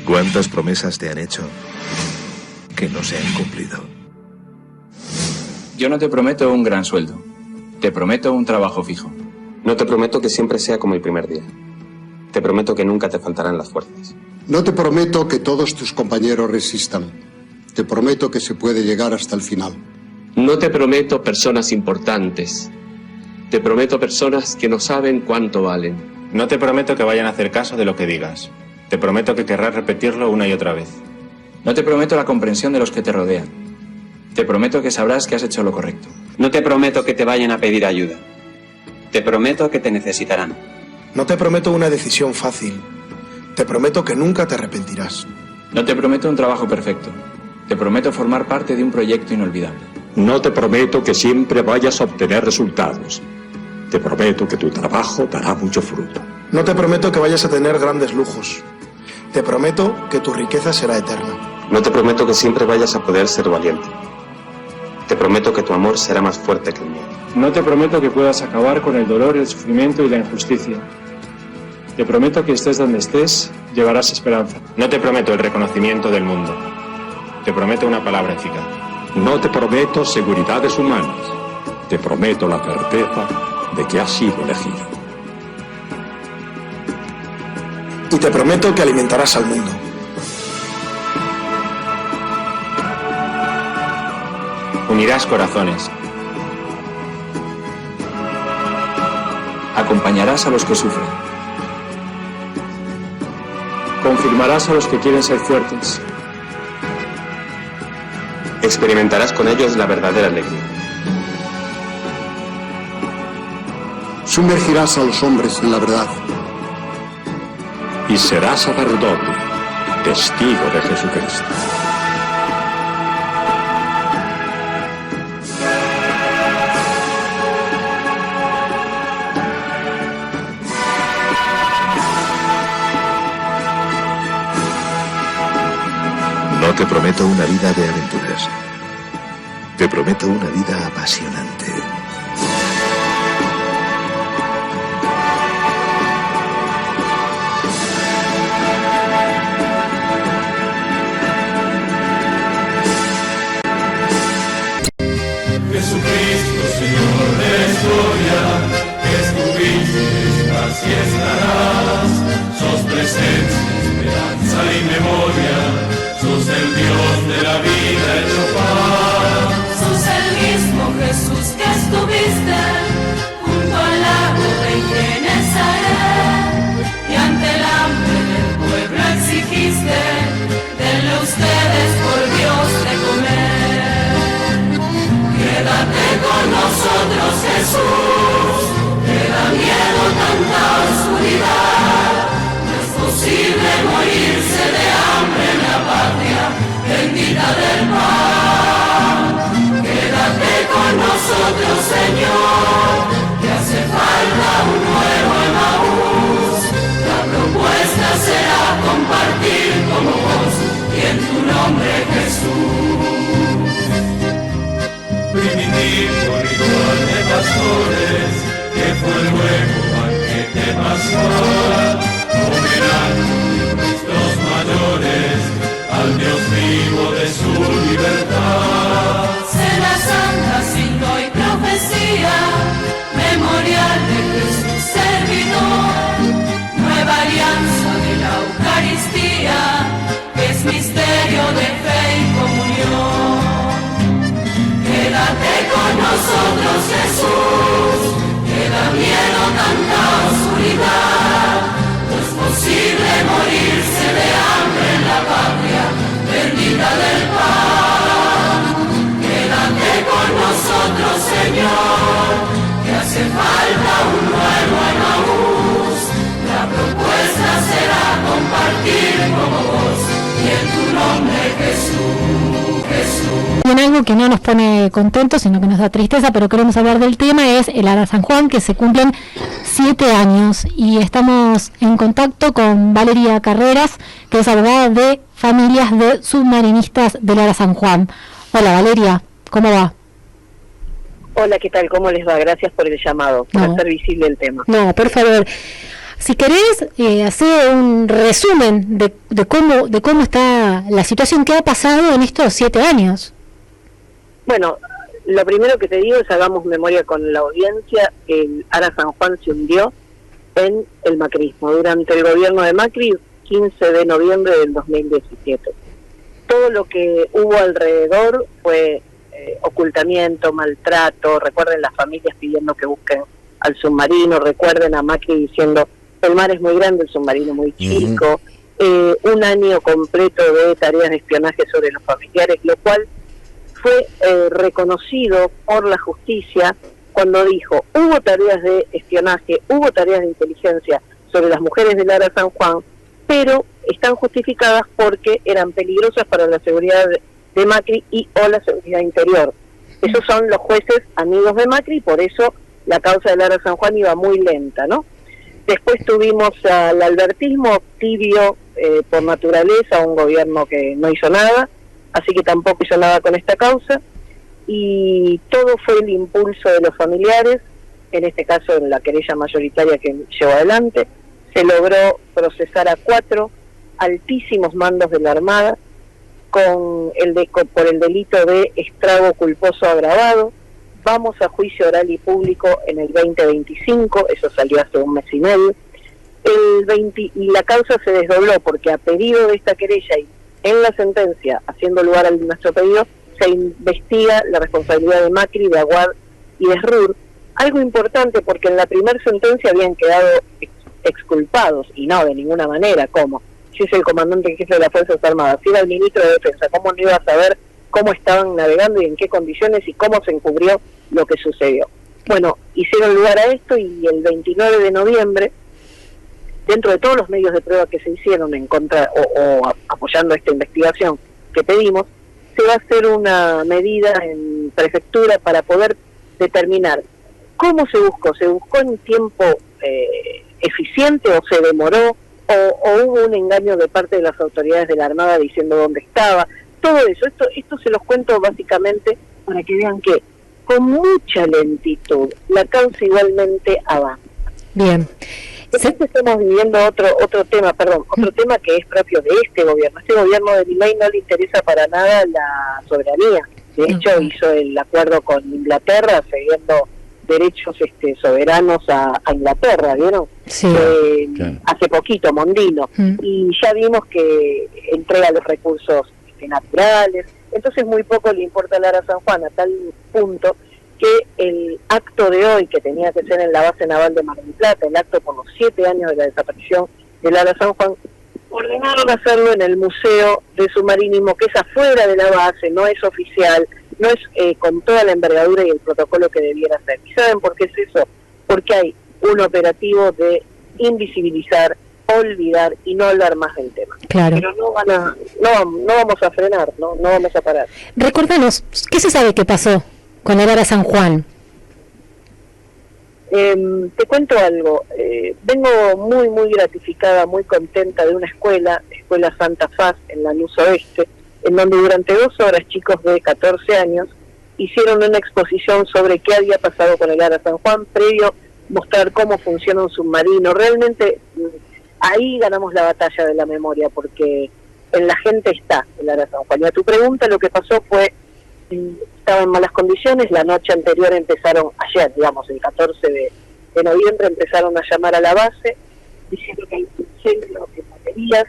¿Cuántas promesas te han hecho que no se han cumplido? Yo no te prometo un gran sueldo. Te prometo un trabajo fijo. No te prometo que siempre sea como el primer día. Te prometo que nunca te faltarán las fuerzas. No te prometo que todos tus compañeros resistan. Te prometo que se puede llegar hasta el final. No te prometo personas importantes. Te prometo personas que no saben cuánto valen. No te prometo que vayan a hacer caso de lo que digas. Te prometo que querrás repetirlo una y otra vez. No te prometo la comprensión de los que te rodean. Te prometo que sabrás que has hecho lo correcto. No te prometo que te vayan a pedir ayuda. Te prometo que te necesitarán. No te prometo una decisión fácil. Te prometo que nunca te arrepentirás. No te prometo un trabajo perfecto. Te prometo formar parte de un proyecto inolvidable. No te prometo que siempre vayas a obtener resultados. Te prometo que tu trabajo dará mucho fruto. No te prometo que vayas a tener grandes lujos. Te prometo que tu riqueza será eterna. No te prometo que siempre vayas a poder ser valiente. Te prometo que tu amor será más fuerte que el mío. No te prometo que puedas acabar con el dolor, el sufrimiento y la injusticia. Te prometo que estés donde estés, llevarás esperanza. No te prometo el reconocimiento del mundo. Te prometo una palabra eficaz. No te prometo seguridades humanas. Te prometo la certeza de que has sido elegido. Y te prometo que alimentarás al mundo. Unirás corazones. Acompañarás a los que sufren. Confirmarás a los que quieren ser fuertes. Experimentarás con ellos la verdadera alegría. Sumergirás a los hombres en la verdad. Y serás sacerdote, testigo de Jesucristo. No te prometo una vida de aventuras. Te prometo una vida apasionante. Jesucristo, Señor de la historia, que estuviste, estás y estarás. Sos presencia, esperanza y memoria. Sos el Dios de la vida hecho paz. Sos el mismo Jesús que estuviste junto al lago de Genesaret, y ante el hambre del pueblo exigiste, denle ustedes por Dios de comer. Quédate con nosotros, Jesús, te da miedo tanta oscuridad. No es posible morirse de hambre en la patria bendita del pan. Quédate con nosotros, Señor, que hace falta un nuevo Emaús. La propuesta será compartir como vos y en tu nombre, Jesús. Primitivo ritual de pastores, que fue luego banquete pascual, homenaje de nuestros mayores al Dios vivo de su libertad. Cena santa, signo y profecía, memorial de Jesús servidor, nueva alianza de la Eucaristía, que es misterio de fe y comunión. Quédate con nosotros, Jesús, que da miedo tanta oscuridad. No es posible morirse de hambre en la patria bendita del pan. Quédate con nosotros, Señor, que hace falta un nuevo Emaús. La propuesta será compartir como vos y en tu nombre, Jesús, Jesús. Bien, algo que no nos pone contentos, sino que nos da tristeza, pero queremos hablar del tema, es el Ara San Juan, que se cumplen 7 años, y estamos en contacto con Valeria Carreras, que es abogada de familias de submarinistas del Ara San Juan. Hola Valeria, ¿cómo va? Hola, ¿qué tal? ¿Cómo les va? Gracias por el llamado, por hacer visible el tema. No, por favor. Si querés, hacer un resumen de cómo está la situación que ha pasado en estos 7 años. Bueno, lo primero que te digo es hagamos memoria con la audiencia. El Ara San Juan se hundió en el macrismo durante el gobierno de Macri, 15 de noviembre del 2017. Todo lo que hubo alrededor fue ocultamiento, maltrato. Recuerden las familias pidiendo que busquen al submarino, recuerden a Macri diciendo el mar es muy grande, el submarino muy chico. Un año completo de tareas de espionaje sobre los familiares, lo cual fue reconocido por la justicia cuando dijo, hubo tareas de espionaje, hubo tareas de inteligencia sobre las mujeres del Ara San Juan, pero están justificadas porque eran peligrosas para la seguridad de Macri y o la seguridad interior. Esos son los jueces amigos de Macri, por eso la causa del Ara San Juan iba muy lenta, ¿no? Después tuvimos al albertismo tibio por naturaleza, un gobierno que no hizo nada, así que tampoco hizo nada con esta causa, y todo fue el impulso de los familiares, en este caso en la querella mayoritaria que llevó adelante. Se logró procesar a 4 altísimos mandos de la Armada por el delito de estrago culposo agravado. Vamos a juicio oral y público en el 2025, eso salió hace un mes y medio. Y la causa se desdobló porque a pedido de esta querella y en la sentencia, haciendo lugar a nuestro pedido, se investiga la responsabilidad de Macri, de Aguad y de SRUR. Algo importante porque en la primera sentencia habían quedado exculpados, y no de ninguna manera. ¿Cómo? Si es el comandante en jefe de las Fuerzas Armadas, si era el ministro de Defensa, ¿cómo no iba a saber cómo estaban navegando y en qué condiciones y cómo se encubrió lo que sucedió? Bueno, hicieron lugar a esto y el 29 de noviembre, dentro de todos los medios de prueba que se hicieron en contra o apoyando esta investigación que pedimos, se va a hacer una medida en prefectura para poder determinar cómo se buscó. ¿Se buscó en tiempo eficiente o se demoró? ¿O hubo un engaño de parte de las autoridades de la Armada diciendo dónde estaba? Todo eso, esto se los cuento básicamente para que vean que con mucha lentitud la causa igualmente avanza. Bien. Después estamos viviendo otro tema que es propio de este gobierno. Este gobierno de Milei no le interesa para nada la soberanía. De hecho, hizo el acuerdo con Inglaterra cediendo derechos soberanos a Inglaterra, ¿vieron? Sí. Claro. Hace poquito, Mondino. Y ya vimos que entrega los recursos naturales. Entonces muy poco le importa al Ara San Juan, a tal punto que el acto de hoy, que tenía que ser en la base naval de Mar del Plata, el acto por los 7 años de la desaparición del Ara San Juan, ordenaron hacerlo en el Museo de Submarinismo, que es afuera de la base, no es oficial, no es con toda la envergadura y el protocolo que debiera ser. ¿Y saben por qué es eso? Porque hay un operativo de invisibilizar, olvidar y no hablar más del tema. Claro. Pero no vamos a frenar, no vamos a parar. Recuérdanos, ¿qué se sabe que pasó con el Ara San Juan? Te cuento algo. Vengo muy gratificada, muy contenta de una escuela Santa Faz en la Luz Oeste, en donde durante 2 horas chicos de 14 años hicieron una exposición sobre qué había pasado con el Ara San Juan, previo mostrar cómo funciona un submarino. Realmente ahí ganamos la batalla de la memoria, porque en la gente está el Ara San Juan. Y a tu pregunta, lo que pasó fue, estaba en malas condiciones. La noche anterior ayer, digamos, el 14 de noviembre, empezaron a llamar a la base, diciendo que hay incendio de baterías.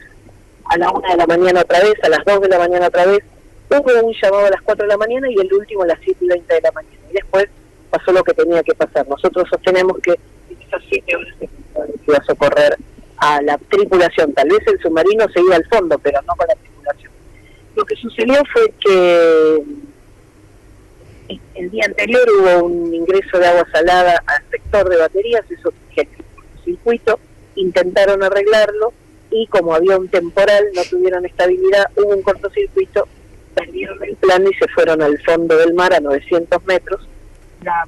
A la 1 de la mañana otra vez, a las 2 de la mañana otra vez, hubo un llamado a las 4 de la mañana y el último a las 7:20 de la mañana. Y después pasó lo que tenía que pasar. Nosotros sostenemos que en esas 7 horas se iba a socorrer a la tripulación. Tal vez el submarino se iba al fondo, pero no con la tripulación. Lo que sucedió fue que el día anterior hubo un ingreso de agua salada al sector de baterías, eso fue el circuito, intentaron arreglarlo y como había un temporal, no tuvieron estabilidad, hubo un cortocircuito, perdieron el plano y se fueron al fondo del mar a 900 metros. La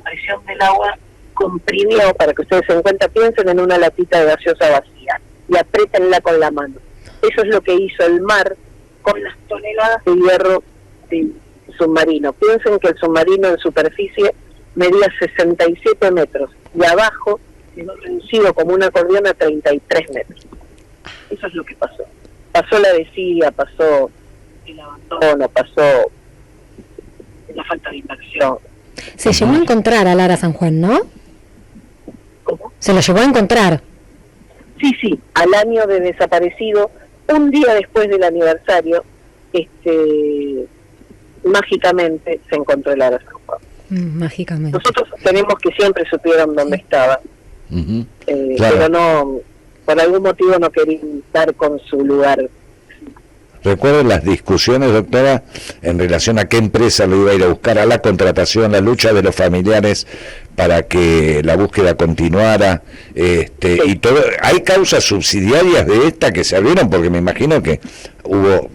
presión del agua comprimió, para que ustedes se den cuenta, piensen en una latita de gaseosa vacía y apriétenla con la mano. Eso es lo que hizo el mar con las toneladas de hierro del submarino. Piensen que el submarino en superficie medía 67 metros y abajo quedó reducido como un acordeón a 33 metros. Eso es lo que pasó. Pasó la desidia, pasó el abandono, pasó la falta de inversión. Se llegó a encontrar a Lara San Juan, ¿no? ¿Cómo? Se lo llegó a encontrar. Sí, al año de desaparecido, un día después del aniversario, mágicamente se encontró el Lara San Juan. Mágicamente. Nosotros tenemos que siempre supieron dónde estaba, Claro. pero no, por algún motivo no querían dar con su lugar. Recuerdo las discusiones, doctora, en relación a qué empresa lo iba a ir a buscar, a la contratación, la lucha de los familiares para que la búsqueda continuara, y todo. ¿Hay causas subsidiarias de esta que se abrieron? Porque me imagino que hubo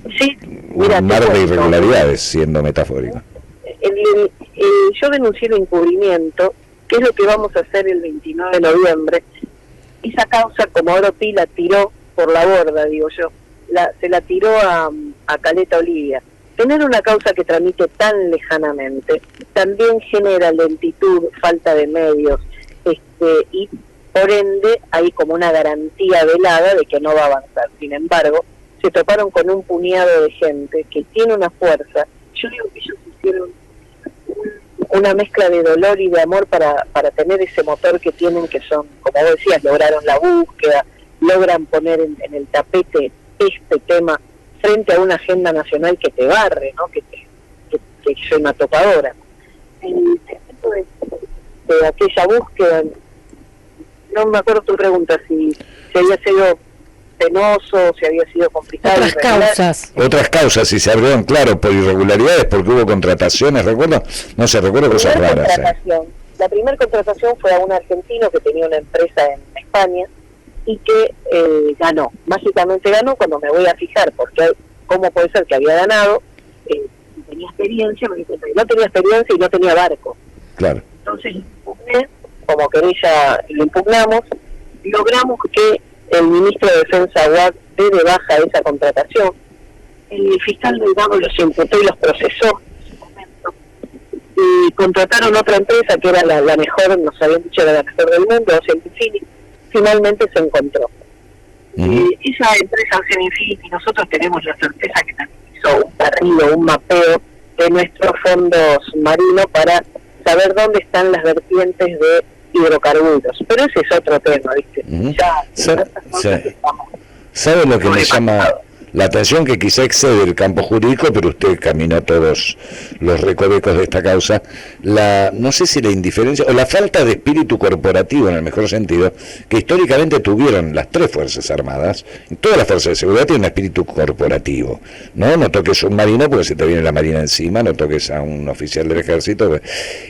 Mira, un mar de irregularidades, siendo metafórico. Yo denuncié el encubrimiento, que es lo que vamos a hacer el 29 de noviembre. Esa causa, Comodoro Pi la tiró por la borda, digo yo. Se la tiró a Caleta Olivia. Tener una causa que tramite tan lejanamente también genera lentitud, falta de medios, y por ende hay como una garantía velada de que no va a avanzar. Sin embargo, se toparon con un puñado de gente que tiene una fuerza. Yo digo que ellos hicieron una mezcla de dolor y de amor para tener ese motor que tienen, que son, como vos decías, lograron la búsqueda, logran poner en el tapete este tema frente a una agenda nacional que te barre, ¿no? que soy una topadora. El secreto de aquella búsqueda, no me acuerdo tu pregunta, si había sido penoso, si había sido complicado. Otras causas, si se abrieron, claro, por irregularidades, porque hubo contrataciones, recuerdo, no sé, recuerdo cosas raras. La primera contratación fue a un argentino que tenía una empresa en España y que ganó, mágicamente ganó. Cuando me voy a fijar, porque cómo puede ser que había ganado, tenía experiencia, me di cuenta que no tenía experiencia y no tenía barco. Claro. Entonces, como querella lo impugnamos, logramos que el ministro de Defensa Aguad dé de baja esa contratación. El fiscal Delgado los imputó y los procesó en ese momento. Y contrataron otra empresa que era la mejor, nos habían dicho era la mejor del mundo, Ocean Infinity. Finalmente se encontró. Esa empresa Ocean Infinity, nosotros tenemos la certeza que también hizo un barrido, un mapeo de nuestro fondo submarino para saber dónde están las vertientes de hidrocarburos. Pero ese es otro tema, ¿viste? ¿Sabe lo que me llama la atención? Que quizá excede el campo jurídico, pero usted caminó todos los recovecos de esta causa. No sé si la indiferencia o la falta de espíritu corporativo, en el mejor sentido, que históricamente tuvieron las tres Fuerzas Armadas. Todas las fuerzas de seguridad tienen un espíritu corporativo. No toques un marino porque se te viene la marina encima, no toques a un oficial del ejército.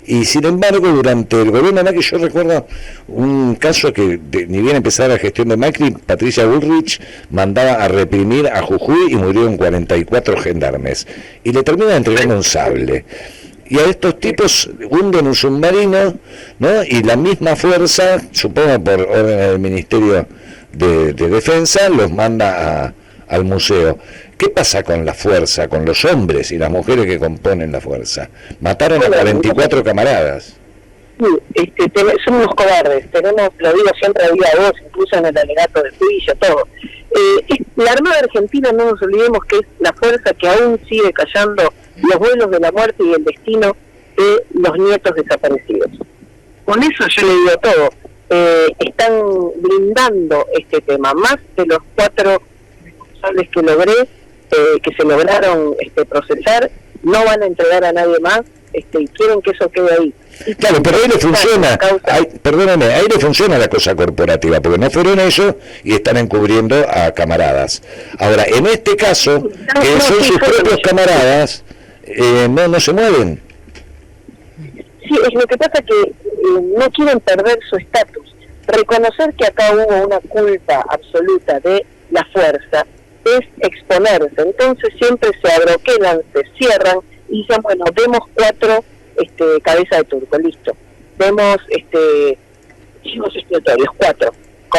Y sin embargo, durante el gobierno de Macri, yo recuerdo un caso que ni bien empezara la gestión de Macri, Patricia Bullrich mandaba a reprimir a Jujuy y murieron 44 gendarmes. Y le terminan entregando un sable. Y a estos tipos hunden un submarino, ¿no? Y la misma fuerza, supongo por orden del Ministerio de Defensa, los manda al museo. ¿Qué pasa con la fuerza, con los hombres y las mujeres que componen la fuerza? Mataron a 44 camaradas. Sí, son unos cobardes. Tenemos, lo digo siempre a viva voz, incluso en el alegato de juicio, todo. La Armada Argentina, no nos olvidemos que es la fuerza que aún sigue callando los vuelos de la muerte y el destino de los nietos desaparecidos. Con eso yo le digo todo. Están blindando este tema, más de los 4 responsables que logré, que se lograron procesar, no van a entregar a nadie más, y quieren que eso quede ahí. Claro, pero ahí le funciona, ahí le funciona la cosa corporativa, porque no fueron ellos y están encubriendo a camaradas. Ahora, en este caso, que son sus propios camaradas, no se mueven. Sí, es lo que pasa que no quieren perder su estatus. Reconocer que acá hubo una culpa absoluta de la fuerza es exponerse. Entonces siempre se abroquelan, se cierran y dicen, bueno, demos 4 cabeza de turco, listo. Vemos chivos expiatorios, 4.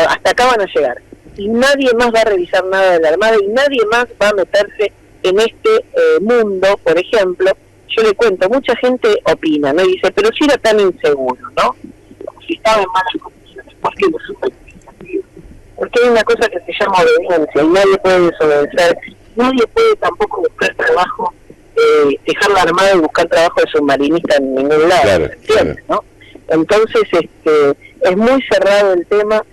Hasta acá van a llegar. Y nadie más va a revisar nada de la Armada y nadie más va a meterse en este mundo. Por ejemplo, yo le cuento, mucha gente opina, ¿no? Y dice, pero si era tan inseguro, ¿no? Como si estaba en malas condiciones. ¿Por qué los supervisan? Porque hay una cosa que se llama obediencia y nadie puede desobedecer, nadie puede tampoco buscar trabajo, dejar la armada y buscar trabajo de submarinista en ningún lado, Claro, ¿entiendes, no? Entonces es muy cerrado el tema.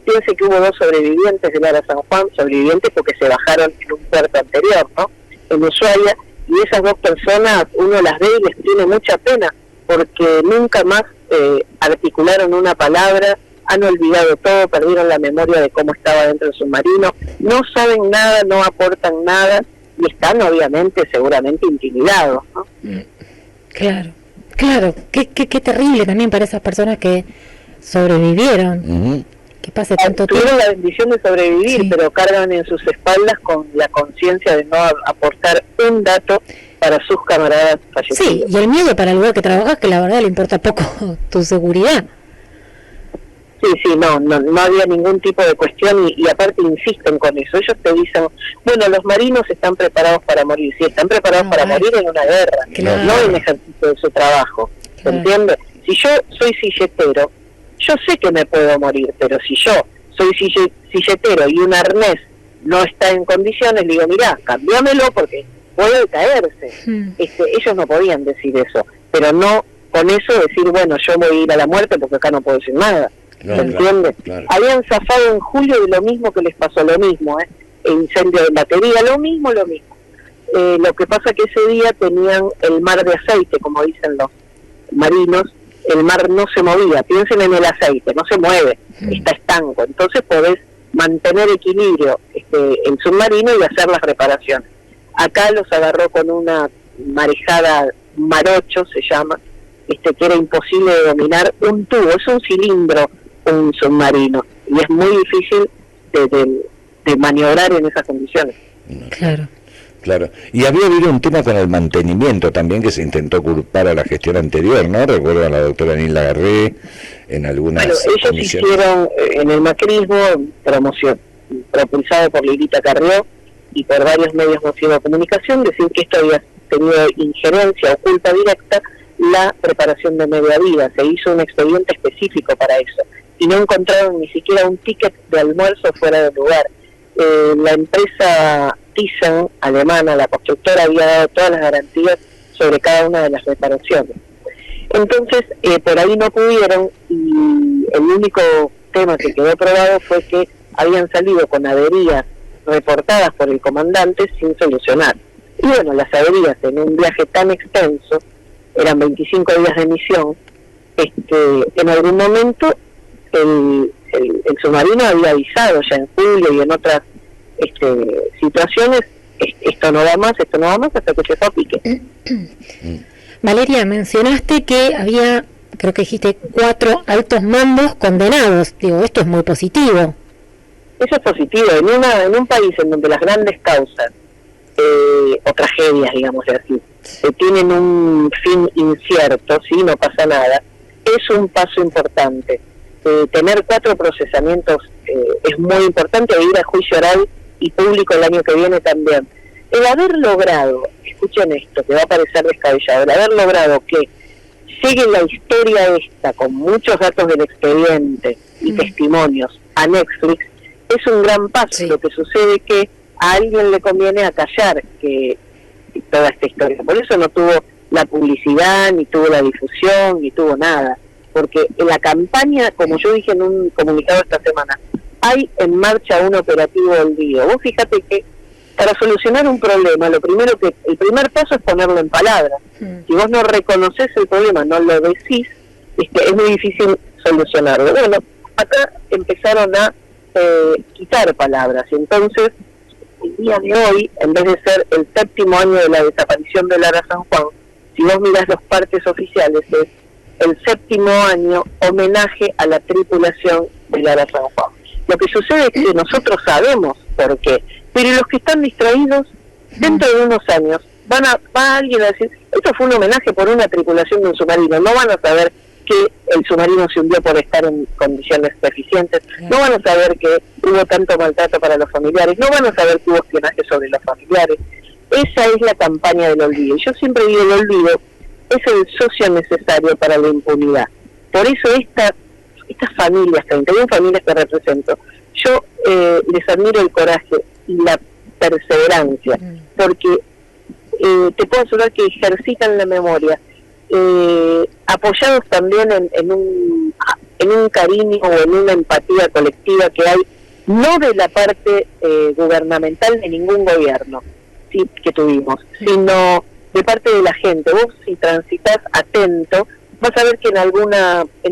Piense que hubo 2 sobrevivientes del Ara San Juan, sobrevivientes porque se bajaron en un puerto anterior, ¿no? En Ushuaia, y esas 2 personas uno las ve y les tiene mucha pena porque nunca más articularon una palabra, han olvidado todo, perdieron la memoria de cómo estaba dentro del submarino, no saben nada, no aportan nada y están obviamente seguramente intimidados, ¿no? Claro, qué terrible también para esas personas que sobrevivieron. Que pase tanto tiempo. Tuvieron la bendición de sobrevivir, sí, pero cargan en sus espaldas con la conciencia de no aportar un dato para sus camaradas fallecidos. Sí, y el miedo para el lugar que trabajas, que la verdad le importa poco tu seguridad. Sí, no había ningún tipo de cuestión y aparte insisten con eso. Ellos te dicen, bueno, los marinos están preparados para morir. Sí, están preparados para morir en una guerra, no en ejercicio de su trabajo. ¿Se entiende? Si yo soy silletero, yo sé que me puedo morir, pero si yo soy silletero y un arnés no está en condiciones, le digo, mirá, cambiámelo porque puede caerse. Ellos no podían decir eso, pero no con eso decir, bueno, yo voy a ir a la muerte porque acá no puedo decir nada. ¿Se entiende? Claro. Habían zafado en julio de lo mismo que les pasó, lo mismo, el incendio de batería, lo mismo. Lo que pasa que ese día tenían el mar de aceite, como dicen los marinos, el mar no se movía, piensen en el aceite, no se mueve, está estanco, entonces podés mantener equilibrio el submarino y hacer las reparaciones. Acá los agarró con una marejada, marocho se llama, que era imposible de dominar, un tubo, es un cilindro, un submarino, y es muy difícil de maniobrar en esas condiciones. Claro. Y había habido un tema con el mantenimiento también que se intentó culpar a la gestión anterior, ¿no? Recuerdo a la doctora Nilda Garré en algunas ellos comisiones. Hicieron en el macrismo, propulsado por Lilita Carrió y por varios medios masivos de comunicación, decir que esto había tenido injerencia o culpa directa la preparación de media vida. Se hizo un expediente específico para eso y no encontraron ni siquiera un ticket de almuerzo fuera del lugar. La empresa Thyssen, alemana, la constructora, había dado todas las garantías sobre cada una de las reparaciones. Entonces, por ahí no pudieron, y el único tema que quedó probado fue que habían salido con averías reportadas por el comandante sin solucionar. Y bueno, las averías en un viaje tan extenso, eran 25 días de misión, en algún momento el submarino había avisado ya en julio y en otras situaciones, esto no va más, hasta que se fue a pique. Valeria, mencionaste que había, creo que dijiste, 4 altos mandos condenados. Digo, esto es muy positivo. Eso es positivo. En un país en donde las grandes causas o tragedias, digamos así, tienen un fin incierto, ¿sí? No pasa nada, es un paso importante. Tener 4 procesamientos es muy importante, ir a juicio oral y público el año que viene también. El haber logrado, escuchen esto, que va a parecer descabellado, el haber logrado que llegue la historia esta, con muchos datos del expediente y testimonios, a Netflix, es un gran paso. Sí. Lo que sucede es que a alguien le conviene acallar que toda esta historia. Por eso no tuvo la publicidad, ni tuvo la difusión, ni tuvo nada. Porque en la campaña, como yo dije en un comunicado esta semana, hay en marcha un operativo olvido. Vos fíjate que para solucionar un problema, el primer paso es ponerlo en palabras. Si vos no reconoces el problema, no lo decís, es muy difícil solucionarlo. Bueno, acá empezaron a quitar palabras, y entonces el día de hoy, en vez de ser el 7º año de la desaparición del Ara San Juan, si vos mirás los partes oficiales, es el 7º año homenaje a la tripulación del Ara San Juan. Lo que sucede es que nosotros sabemos por qué, pero los que están distraídos, dentro de unos años, va alguien a decir, esto fue un homenaje por una tripulación de un submarino, no van a saber que el submarino se hundió por estar en condiciones deficientes, no van a saber que hubo tanto maltrato para los familiares, no van a saber que hubo espionaje sobre los familiares. Esa es la campaña del olvido. Yo siempre digo, el olvido es el socio necesario para la impunidad. Por eso esta estas familias, 31 familias que represento, yo les admiro el coraje y la perseverancia, porque te puedo asegurar que ejercitan la memoria, apoyados también en un cariño o en una empatía colectiva que hay, no de la parte gubernamental de ningún gobierno que tuvimos, sino de parte de la gente. Vos, si transitas atento, vas a ver que en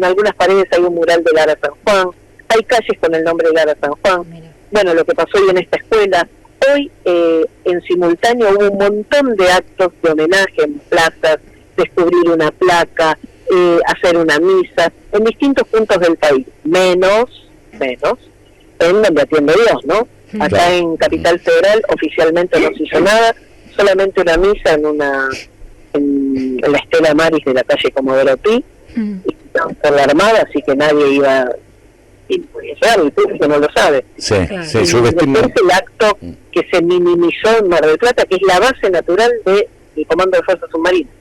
algunas paredes hay un mural de Lara San Juan, hay calles con el nombre de Lara San Juan. Bueno, lo que pasó hoy en esta escuela, hoy en simultáneo hubo un montón de actos de homenaje en plazas, descubrir una placa, hacer una misa, en distintos puntos del país, menos en donde atiende Dios, ¿no? Acá en Capital Federal oficialmente no se hizo nada, solamente una misa en la Estela Maris de la calle Comodoro Pi, por la Armada, así que nadie iba llegar, el público no lo sabe. Sí, subestima. Después el acto que se minimizó en Mar del Plata, que es la base natural del Comando de Fuerzas Submarinas.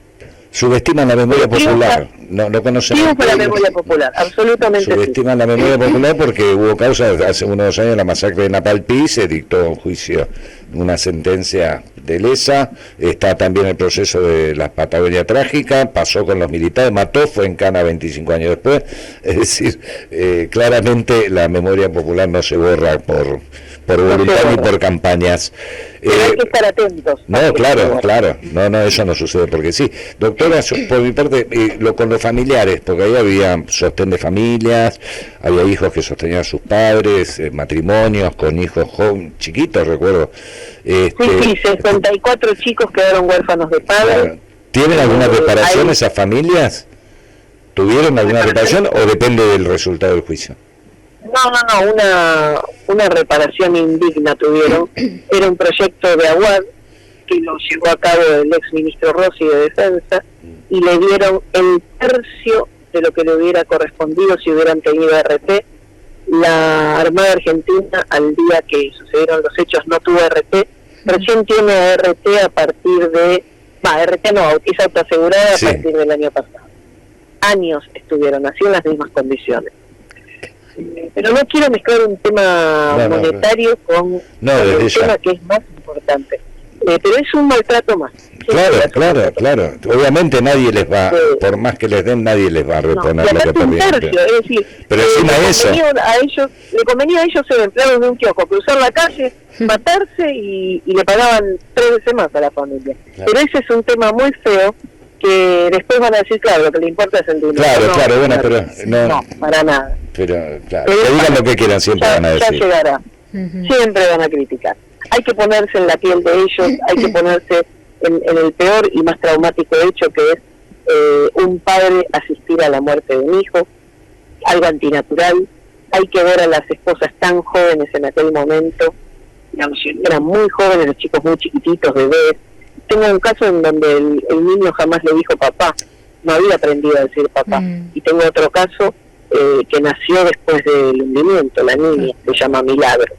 Subestiman la memoria popular, no conocen. La memoria popular, absolutamente. Subestiman la memoria popular porque hubo causa hace unos años, la masacre de Napalpí, se dictó un juicio, una sentencia de lesa, está también el proceso de la Patagonia Trágica, pasó con los militares, mató, fue en cana 25 años después, es decir, claramente la memoria popular no se borra por voluntad ni por campañas. Pero hay que estar atentos. No, claro, no, eso no sucede porque sí. Doctora, por mi parte, con los familiares, porque ahí había sostén de familias, había hijos que sostenían a sus padres, matrimonios con hijos chiquitos, recuerdo. Sí, 64 chicos quedaron huérfanos de padres. Claro. ¿Tienen alguna reparación esas familias? ¿Tuvieron alguna reparación o depende del resultado del juicio? No, una reparación indigna tuvieron. Era un proyecto de Aguad que lo llevó a cabo el ex ministro Rossi de Defensa y le dieron el tercio de lo que le hubiera correspondido si hubieran tenido RT. La Armada Argentina, al día que sucedieron los hechos, no tuvo RT. Recién tiene RT a partir de... RT no, es autoasegurada a partir del año pasado. Años estuvieron así en las mismas condiciones. Pero no quiero mezclar un tema monetario con un tema que es más importante. Pero es un maltrato más. Claro. Obviamente nadie les va, por más que les den, nadie les va a reponer lo que perdieron. Es decir, pero encima eso. Le convenía a ellos ser empleados de un kiosco, cruzar la calle, matarse y le pagaban 3 veces más a la familia. Pero ese es un tema muy feo que después van a decir, claro, lo que le importa es el dinero. Pero no, para nada. Pero que digan lo que quieran, siempre van a decir. Ya llegará. Siempre van a criticar. Hay que ponerse en la piel de ellos, hay que ponerse en el peor y más traumático hecho que es un padre asistir a la muerte de un hijo, algo antinatural. Hay que ver a las esposas tan jóvenes en aquel momento, digamos, eran muy jóvenes, los chicos muy chiquititos, bebés. Tengo un caso en donde el niño jamás le dijo papá, no había aprendido a decir papá. Y tengo otro caso que nació después del hundimiento, la niña, se llama Milagro.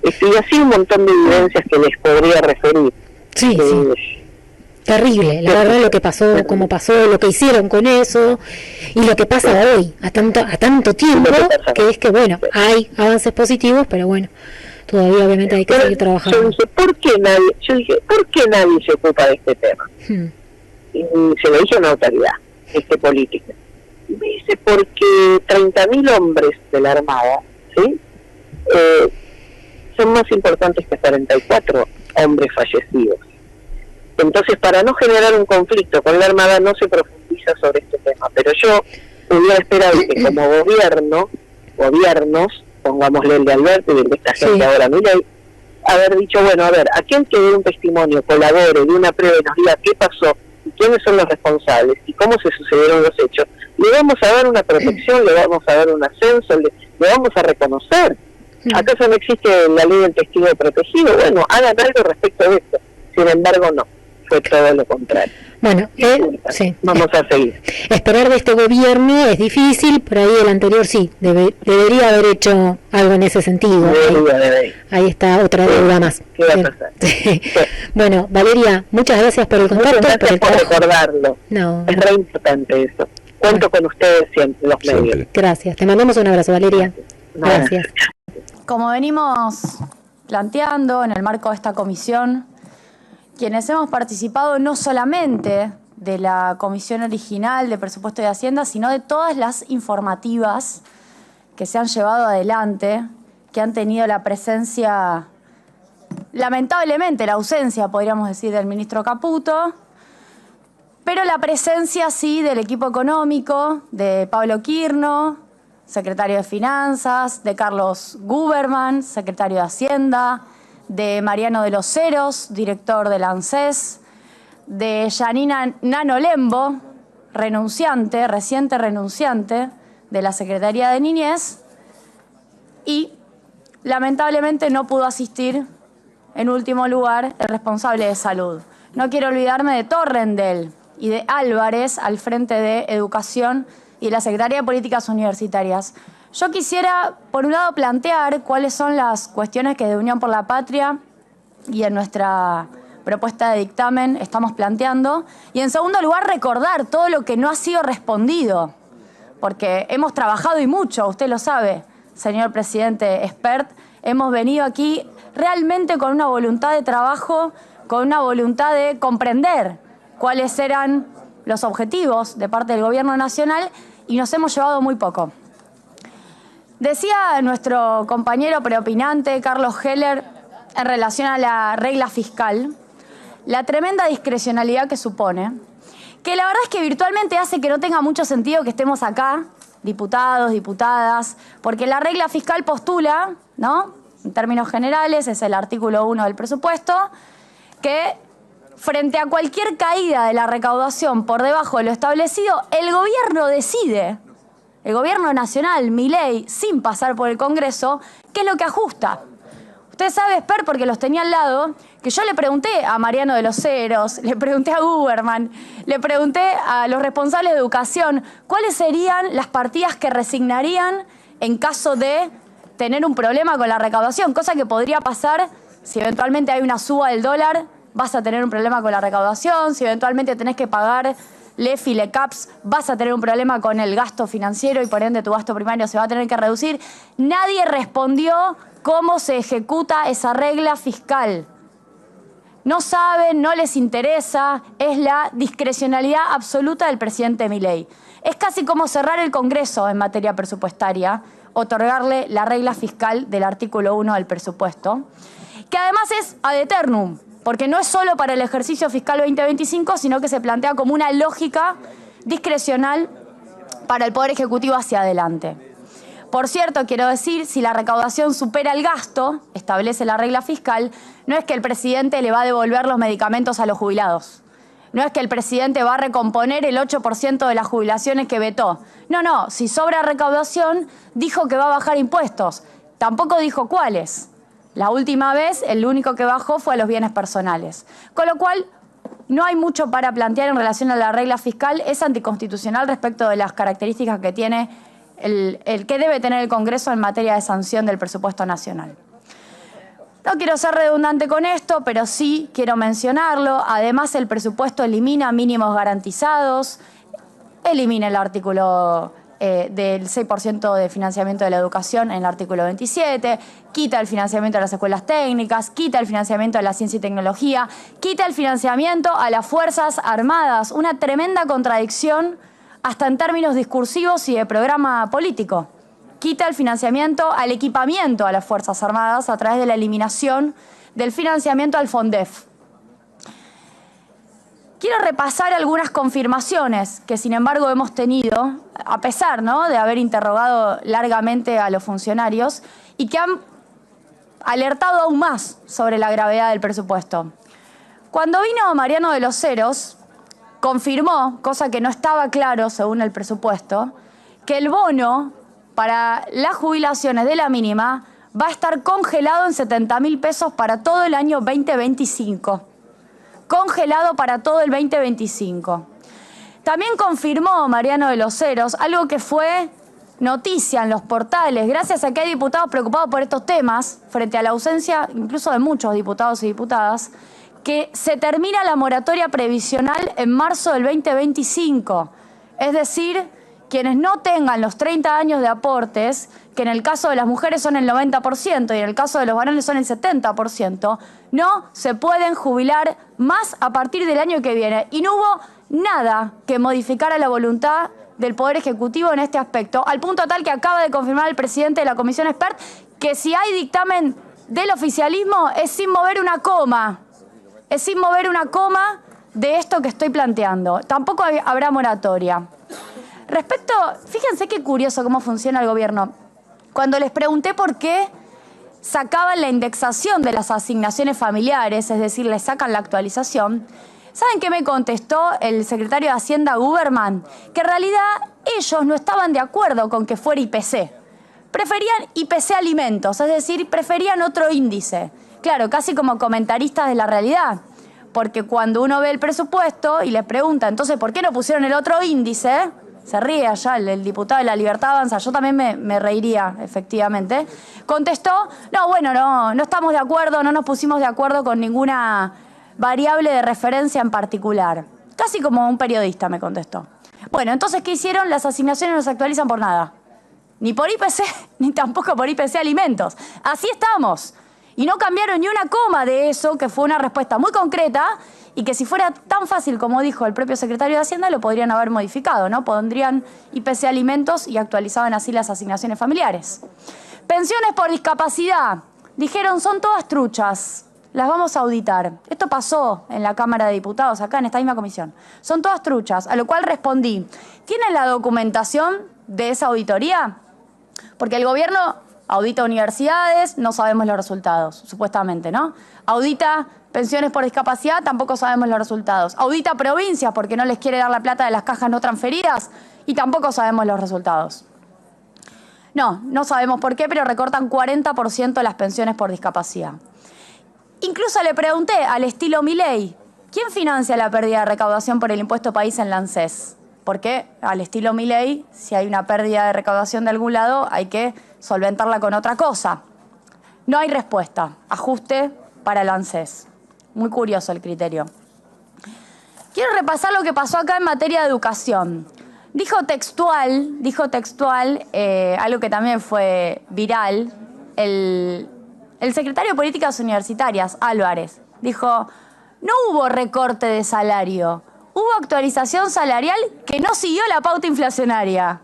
Y así un montón de evidencias que les podría referir. Sí. Terrible, la verdad, lo que pasó, cómo pasó, lo que hicieron con eso y lo que pasa hoy, a tanto tiempo, que es que bueno, hay avances positivos, pero bueno, todavía obviamente hay que seguir trabajando. Yo dije, ¿por qué nadie se ocupa de este tema? Y se lo dije a una autoridad política. Y me dice, porque 30.000 hombres de la Armada, ¿sí? Son más importantes que 44 hombres fallecidos. Entonces, para no generar un conflicto con la Armada, no se profundiza sobre este tema. Pero yo hubiera esperado que como gobiernos, pongámosle el de Alberto y el de esta gente ahora, Milei, haber dicho, bueno, a ver, aquel que dé un testimonio, colabore, dé una prueba y nos diga qué pasó, y quiénes son los responsables, y cómo se sucedieron los hechos, le vamos a dar una protección, le vamos a dar un ascenso, le vamos a reconocer. ¿Acaso no existe la ley del testigo protegido? Bueno, hagan algo respecto de esto. Sin embargo, no. Fue todo lo contrario. Bueno, vamos a seguir. Esperar de este gobierno es difícil, pero ahí el anterior sí, debería haber hecho algo en ese sentido. Ahí está otra deuda más. ¿Qué va a pasar? Bueno, Valeria, muchas gracias por el contacto. Gracias por recordarlo. Es re importante eso. Cuento con ustedes siempre, los medios. Gracias. Te mandamos un abrazo, Valeria. Gracias. Como venimos planteando en el marco de esta comisión, quienes hemos participado no solamente de la comisión original de Presupuesto y Hacienda, sino de todas las informativas que se han llevado adelante, que han tenido la presencia, lamentablemente la ausencia, podríamos decir, del ministro Caputo, pero la presencia sí del equipo económico, de Pablo Quirno, secretario de Finanzas, de Carlos Guberman, secretario de Hacienda, de Mariano de los Heros, director del ANSES, de Yanina Nano Lembo, reciente renunciante de la Secretaría de Niñez, y lamentablemente no pudo asistir, en último lugar, el responsable de salud. No quiero olvidarme de Torrendel y de Álvarez al frente de Educación y la Secretaría de Políticas Universitarias. Yo quisiera, por un lado, plantear cuáles son las cuestiones que de Unión por la Patria y en nuestra propuesta de dictamen estamos planteando, y en segundo lugar, recordar todo lo que no ha sido respondido, porque hemos trabajado y mucho, usted lo sabe, señor presidente Espert, hemos venido aquí realmente con una voluntad de trabajo, con una voluntad de comprender cuáles eran los objetivos de parte del Gobierno Nacional, y nos hemos llevado muy poco. Decía nuestro compañero preopinante, Carlos Heller, en relación a la regla fiscal, la tremenda discrecionalidad que supone, que la verdad es que virtualmente hace que no tenga mucho sentido que estemos acá, diputados, diputadas, porque la regla fiscal postula, ¿no?, en términos generales, es el artículo 1 del presupuesto, que frente a cualquier caída de la recaudación por debajo de lo establecido, el gobierno decide, el gobierno nacional, Milei, sin pasar por el Congreso, qué es lo que ajusta. Usted sabe, Esper, porque los tenía al lado, que yo le pregunté a Mariano de los Heros, le pregunté a Guberman, le pregunté a los responsables de educación cuáles serían las partidas que resignarían en caso de tener un problema con la recaudación, cosa que podría pasar si eventualmente hay una suba del dólar, vas a tener un problema con la recaudación, si eventualmente tenés que pagar LEF y LECAPS, vas a tener un problema con el gasto financiero y por ende tu gasto primario se va a tener que reducir. Nadie respondió cómo se ejecuta esa regla fiscal. No saben, no les interesa, es la discrecionalidad absoluta del presidente Milei. Es casi como cerrar el Congreso en materia presupuestaria, otorgarle la regla fiscal del artículo 1 del presupuesto, que además es ad eternum, porque no es solo para el ejercicio fiscal 2025, sino que se plantea como una lógica discrecional para el Poder Ejecutivo hacia adelante. Por cierto, quiero decir, si la recaudación supera el gasto, establece la regla fiscal, no es que el presidente le va a devolver los medicamentos a los jubilados. No es que el presidente va a recomponer el 8% de las jubilaciones que vetó. No, si sobra recaudación, dijo que va a bajar impuestos. Tampoco dijo cuáles. La última vez, el único que bajó fue a los bienes personales. Con lo cual, no hay mucho para plantear en relación a la regla fiscal. Es anticonstitucional respecto de las características que tiene el que debe tener el Congreso en materia de sanción del presupuesto nacional. No quiero ser redundante con esto, pero sí quiero mencionarlo. Además, el presupuesto elimina mínimos garantizados, elimina el artículo del 6% de financiamiento de la educación en el artículo 27, quita el financiamiento de las escuelas técnicas, quita el financiamiento de la ciencia y tecnología, quita el financiamiento a las Fuerzas Armadas. Una tremenda contradicción hasta en términos discursivos y de programa político. Quita el financiamiento al equipamiento a las Fuerzas Armadas a través de la eliminación del financiamiento al FONDEF. Quiero repasar algunas confirmaciones que, sin embargo, hemos tenido, a pesar, ¿no?, de haber interrogado largamente a los funcionarios y que han alertado aún más sobre la gravedad del presupuesto. Cuando vino Mariano de los Heros, confirmó, cosa que no estaba claro según el presupuesto, que el bono para las jubilaciones de la mínima va a estar congelado en 70.000 pesos para todo el año 2025. Congelado para todo el 2025. También confirmó Mariano de los Heros algo que fue noticia en los portales, gracias a que hay diputados preocupados por estos temas, frente a la ausencia incluso de muchos diputados y diputadas, que se termina la moratoria previsional en marzo del 2025. Es decir, quienes no tengan los 30 años de aportes, que en el caso de las mujeres son el 90% y en el caso de los varones son el 70%, no se pueden jubilar más a partir del año que viene. Y no hubo nada que modificara la voluntad del Poder Ejecutivo en este aspecto, al punto tal que acaba de confirmar el presidente de la Comisión Expert que si hay dictamen del oficialismo es sin mover una coma. Es sin mover una coma de esto que estoy planteando. Tampoco habrá moratoria. Respecto, fíjense qué curioso cómo funciona el gobierno. Cuando les pregunté por qué sacaban la indexación de las asignaciones familiares, es decir, les sacan la actualización, ¿saben qué me contestó el secretario de Hacienda, Guberman? Que en realidad ellos no estaban de acuerdo con que fuera IPC. Preferían IPC alimentos, es decir, preferían otro índice. Claro, casi como comentaristas de la realidad. Porque cuando uno ve el presupuesto y les pregunta, entonces, ¿por qué no pusieron el otro índice? Se ríe allá el diputado de La Libertad Avanza, yo también me reiría, efectivamente. Contestó, no estamos de acuerdo, no nos pusimos de acuerdo con ninguna variable de referencia en particular. Casi como un periodista me contestó. Bueno, entonces, ¿qué hicieron? Las asignaciones no se actualizan por nada. Ni por IPC, ni tampoco por IPC alimentos. Así estamos. Y no cambiaron ni una coma de eso, que fue una respuesta muy concreta, y que si fuera tan fácil como dijo el propio secretario de Hacienda, lo podrían haber modificado, ¿no? Pondrían IPC alimentos y actualizaban así las asignaciones familiares. Pensiones por discapacidad. Dijeron, son todas truchas, las vamos a auditar. Esto pasó en la Cámara de Diputados, acá en esta misma comisión. Son todas truchas, a lo cual respondí, ¿tienen la documentación de esa auditoría? Porque el gobierno audita universidades, no sabemos los resultados, supuestamente, ¿no? Audita pensiones por discapacidad, tampoco sabemos los resultados. Audita provincias porque no les quiere dar la plata de las cajas no transferidas y tampoco sabemos los resultados. No sabemos por qué, pero recortan 40% las pensiones por discapacidad. Incluso le pregunté, al estilo Milei, ¿quién financia la pérdida de recaudación por el impuesto país en la ANSES? Porque al estilo Milei, si hay una pérdida de recaudación de algún lado, hay que solventarla con otra cosa. No hay respuesta. Ajuste para el ANSES. Muy curioso el criterio. Quiero repasar lo que pasó acá en materia de educación. Dijo textual, algo que también fue viral, el secretario de Políticas Universitarias, Álvarez, dijo, no hubo recorte de salario, hubo actualización salarial que no siguió la pauta inflacionaria.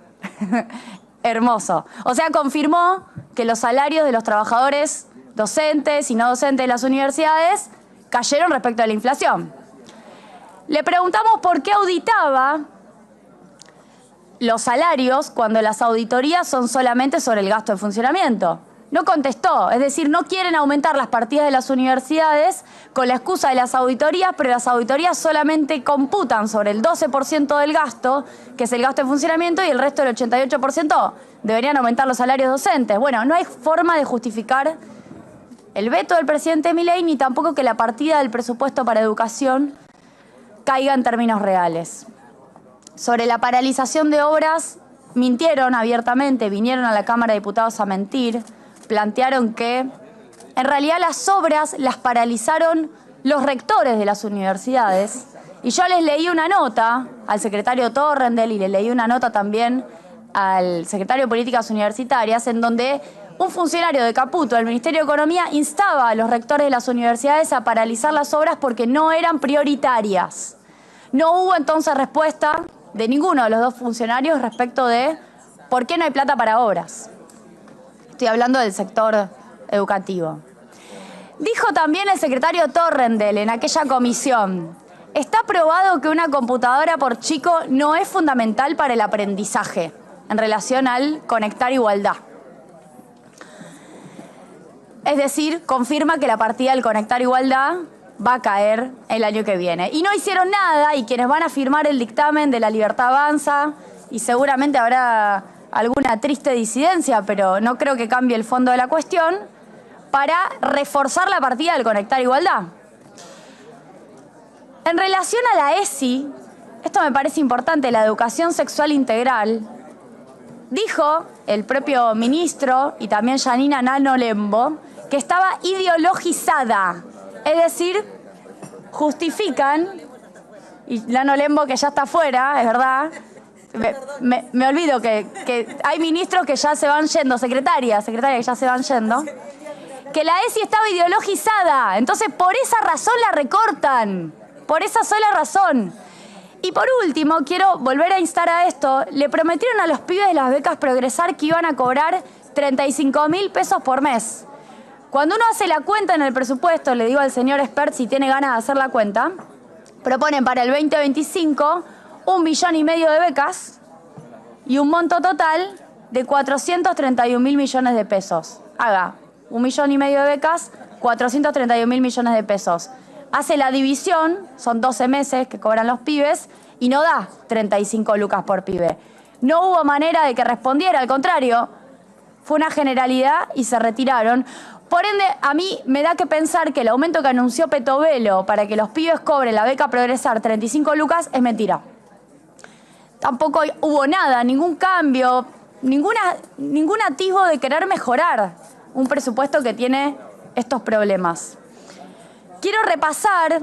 Hermoso. O sea, confirmó que los salarios de los trabajadores docentes y no docentes de las universidades cayeron respecto a la inflación. Le preguntamos por qué auditaba los salarios cuando las auditorías son solamente sobre el gasto de funcionamiento. No contestó, es decir, no quieren aumentar las partidas de las universidades con la excusa de las auditorías, pero las auditorías solamente computan sobre el 12% del gasto, que es el gasto de funcionamiento, y el resto del 88% deberían aumentar los salarios docentes. Bueno, no hay forma de justificar el veto del presidente Milei, ni tampoco que la partida del presupuesto para educación caiga en términos reales. Sobre la paralización de obras, mintieron abiertamente, vinieron a la Cámara de Diputados a mentir, plantearon que en realidad las obras las paralizaron los rectores de las universidades. Y yo les leí una nota al secretario Torrendel y le leí una nota también al secretario de Políticas Universitarias, en donde un funcionario de Caputo, del Ministerio de Economía, instaba a los rectores de las universidades a paralizar las obras porque no eran prioritarias. No hubo entonces respuesta de ninguno de los dos funcionarios respecto de por qué no hay plata para obras. Estoy hablando del sector educativo. Dijo también el secretario Torrendel en aquella comisión, está probado que una computadora por chico no es fundamental para el aprendizaje en relación al conectar igualdad. Es decir, confirma que la partida del conectar igualdad va a caer el año que viene. Y no hicieron nada, y quienes van a firmar el dictamen de La Libertad Avanza, y seguramente habrá alguna triste disidencia, pero no creo que cambie el fondo de la cuestión, para reforzar la partida del conectar igualdad. En relación a la ESI, esto me parece importante, la educación sexual integral, dijo el propio ministro y también Janina Nano Lembo que estaba ideologizada. Es decir, justifican, y Nano Lembo que ya está afuera, es verdad, me olvido que hay ministros que ya se van yendo, secretarias que ya se van yendo, que la ESI estaba ideologizada, entonces por esa razón la recortan, por esa sola razón. Y por último, quiero volver a instar a esto, le prometieron a los pibes de las becas Progresar que iban a cobrar 35.000 pesos por mes. Cuando uno hace la cuenta en el presupuesto, le digo al señor expert si tiene ganas de hacer la cuenta, proponen para el 2025 1,5 millones de becas y un monto total de 431.000 millones de pesos. Haga 1,5 millones de becas, 431.000 millones de pesos. Hace la división, son 12 meses que cobran los pibes y no da 35 lucas por pibe. No hubo manera de que respondiera, al contrario, fue una generalidad y se retiraron. Por ende, a mí me da que pensar que el aumento que anunció Petovelo para que los pibes cobren la beca Progresar 35 lucas es mentira. Tampoco hubo nada, ningún cambio, ningún atisbo de querer mejorar un presupuesto que tiene estos problemas. Quiero repasar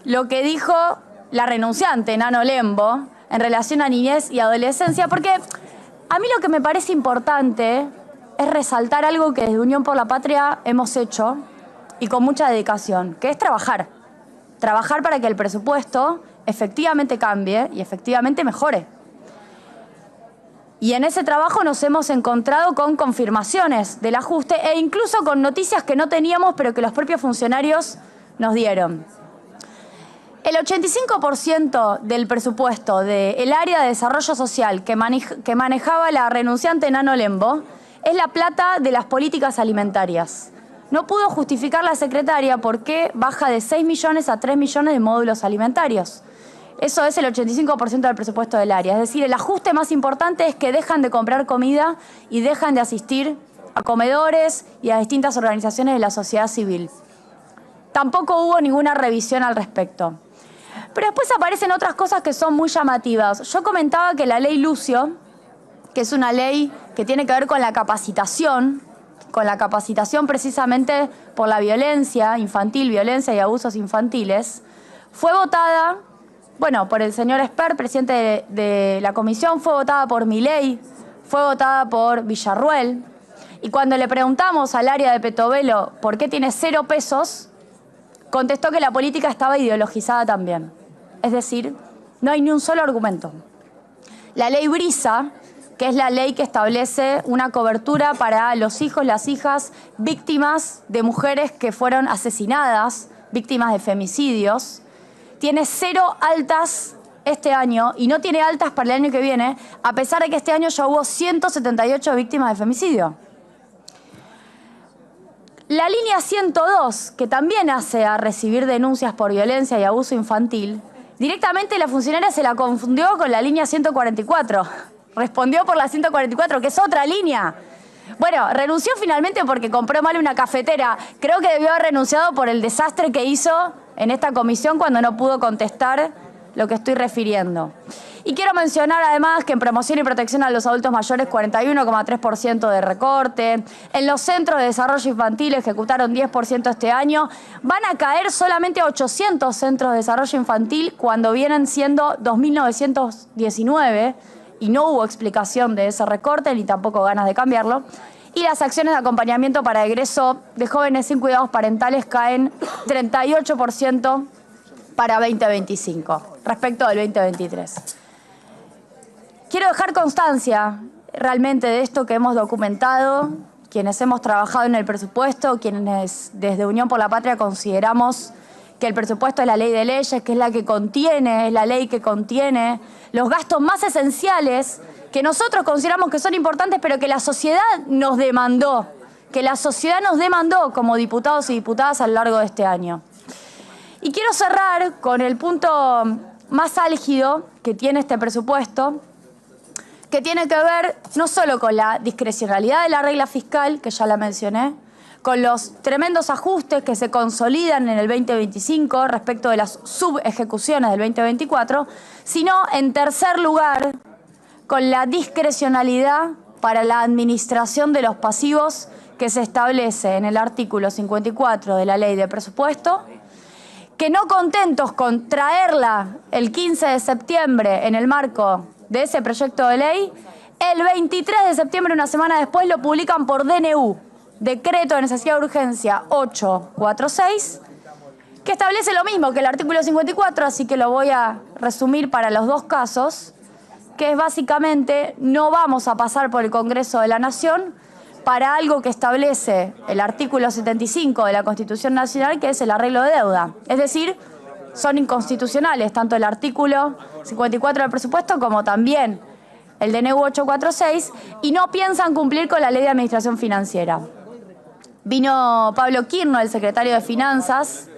lo que dijo la renunciante, Nano Lembo, en relación a niñez y adolescencia, porque a mí lo que me parece importante es resaltar algo que desde Unión por la Patria hemos hecho y con mucha dedicación, que es trabajar. Trabajar para que el presupuesto efectivamente cambie y efectivamente mejore. Y en ese trabajo nos hemos encontrado con confirmaciones del ajuste e incluso con noticias que no teníamos pero que los propios funcionarios nos dieron. El 85% del presupuesto del área de desarrollo social que manejaba la renunciante Nano Lembo es la plata de las políticas alimentarias. No pudo justificar la secretaria por qué baja de 6 millones a 3 millones de módulos alimentarios. Eso es el 85% del presupuesto del área. Es decir, el ajuste más importante es que dejan de comprar comida y dejan de asistir a comedores y a distintas organizaciones de la sociedad civil. Tampoco hubo ninguna revisión al respecto. Pero después aparecen otras cosas que son muy llamativas. Yo comentaba que la ley Lucio, que es una ley que tiene que ver con la capacitación precisamente por la violencia infantil, violencia y abusos infantiles, fue votada, por el señor Esper, presidente de la comisión, fue votada por Milei, fue votada por Villarruel, y cuando le preguntamos al área de Petovelo por qué tiene 0 pesos, contestó que la política estaba ideologizada también. Es decir, no hay ni un solo argumento. La ley Brisa, que es la ley que establece una cobertura para los hijos, las hijas, víctimas de mujeres que fueron asesinadas, víctimas de femicidios, tiene 0 altas este año y no tiene altas para el año que viene, a pesar de que este año ya hubo 178 víctimas de femicidio. La línea 102, que también hace a recibir denuncias por violencia y abuso infantil, directamente la funcionaria se la confundió con la línea 144. Respondió por la 144, que es otra línea. Bueno, renunció finalmente porque compró mal una cafetera. Creo que debió haber renunciado por el desastre que hizo en esta comisión cuando no pudo contestar lo que estoy refiriendo. Y quiero mencionar además que en promoción y protección a los adultos mayores 41,3% de recorte. En los centros de desarrollo infantil ejecutaron 10% este año. Van a caer solamente 800 centros de desarrollo infantil cuando vienen siendo 2.919 y no hubo explicación de ese recorte ni tampoco ganas de cambiarlo. Y las acciones de acompañamiento para egreso de jóvenes sin cuidados parentales caen 38% para 2025 respecto del 2023. Quiero dejar constancia realmente de esto que hemos documentado, quienes hemos trabajado en el presupuesto, quienes desde Unión por la Patria consideramos que el presupuesto es la ley de leyes, que es la que contiene, es la ley que contiene los gastos más esenciales que nosotros consideramos que son importantes, pero que la sociedad nos demandó, como diputados y diputadas a lo largo de este año. Y quiero cerrar con el punto más álgido que tiene este presupuesto, que tiene que ver no solo con la discrecionalidad de la regla fiscal, que ya la mencioné, con los tremendos ajustes que se consolidan en el 2025 respecto de las subejecuciones del 2024, sino, en tercer lugar, con la discrecionalidad para la administración de los pasivos que se establece en el artículo 54 de la Ley de Presupuesto, que no contentos con traerla el 15 de septiembre en el marco de ese proyecto de ley. El 23 de septiembre, una semana después, lo publican por DNU, Decreto de Necesidad de Urgencia 846, que establece lo mismo que el artículo 54, así que lo voy a resumir para los dos casos, que es básicamente no vamos a pasar por el Congreso de la Nación para algo que establece el artículo 75 de la Constitución Nacional, que es el arreglo de deuda. Es decir, son inconstitucionales tanto el artículo 54 del presupuesto como también el DNU 846, y no piensan cumplir con la Ley de Administración Financiera. Vino Pablo Quirno, el secretario de Finanzas,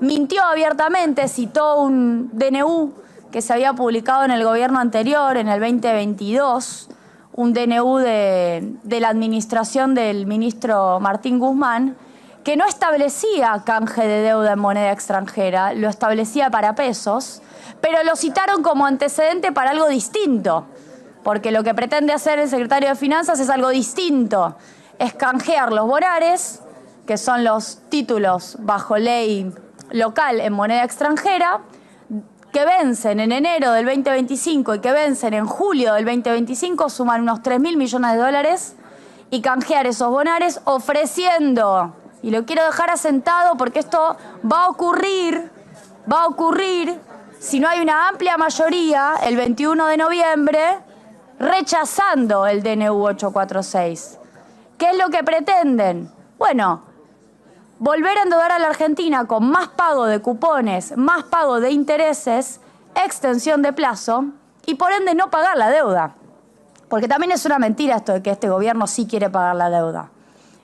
mintió abiertamente, citó un DNU que se había publicado en el gobierno anterior, en el 2022, un DNU de la administración del ministro Martín Guzmán, que no establecía canje de deuda en moneda extranjera, lo establecía para pesos, pero lo citaron como antecedente para algo distinto, porque lo que pretende hacer el secretario de Finanzas es algo distinto, es canjear los bonares, que son los títulos bajo ley local en moneda extranjera, que vencen en enero del 2025 y que vencen en julio del 2025, suman unos 3.000 millones de dólares, y canjear esos bonares ofreciendo, y lo quiero dejar asentado porque esto va a ocurrir si no hay una amplia mayoría el 21 de noviembre rechazando el DNU 846. ¿Qué es lo que pretenden? Bueno, volver a endeudar a la Argentina con más pago de cupones, más pago de intereses, extensión de plazo y por ende no pagar la deuda. Porque también es una mentira esto de que este gobierno sí quiere pagar la deuda.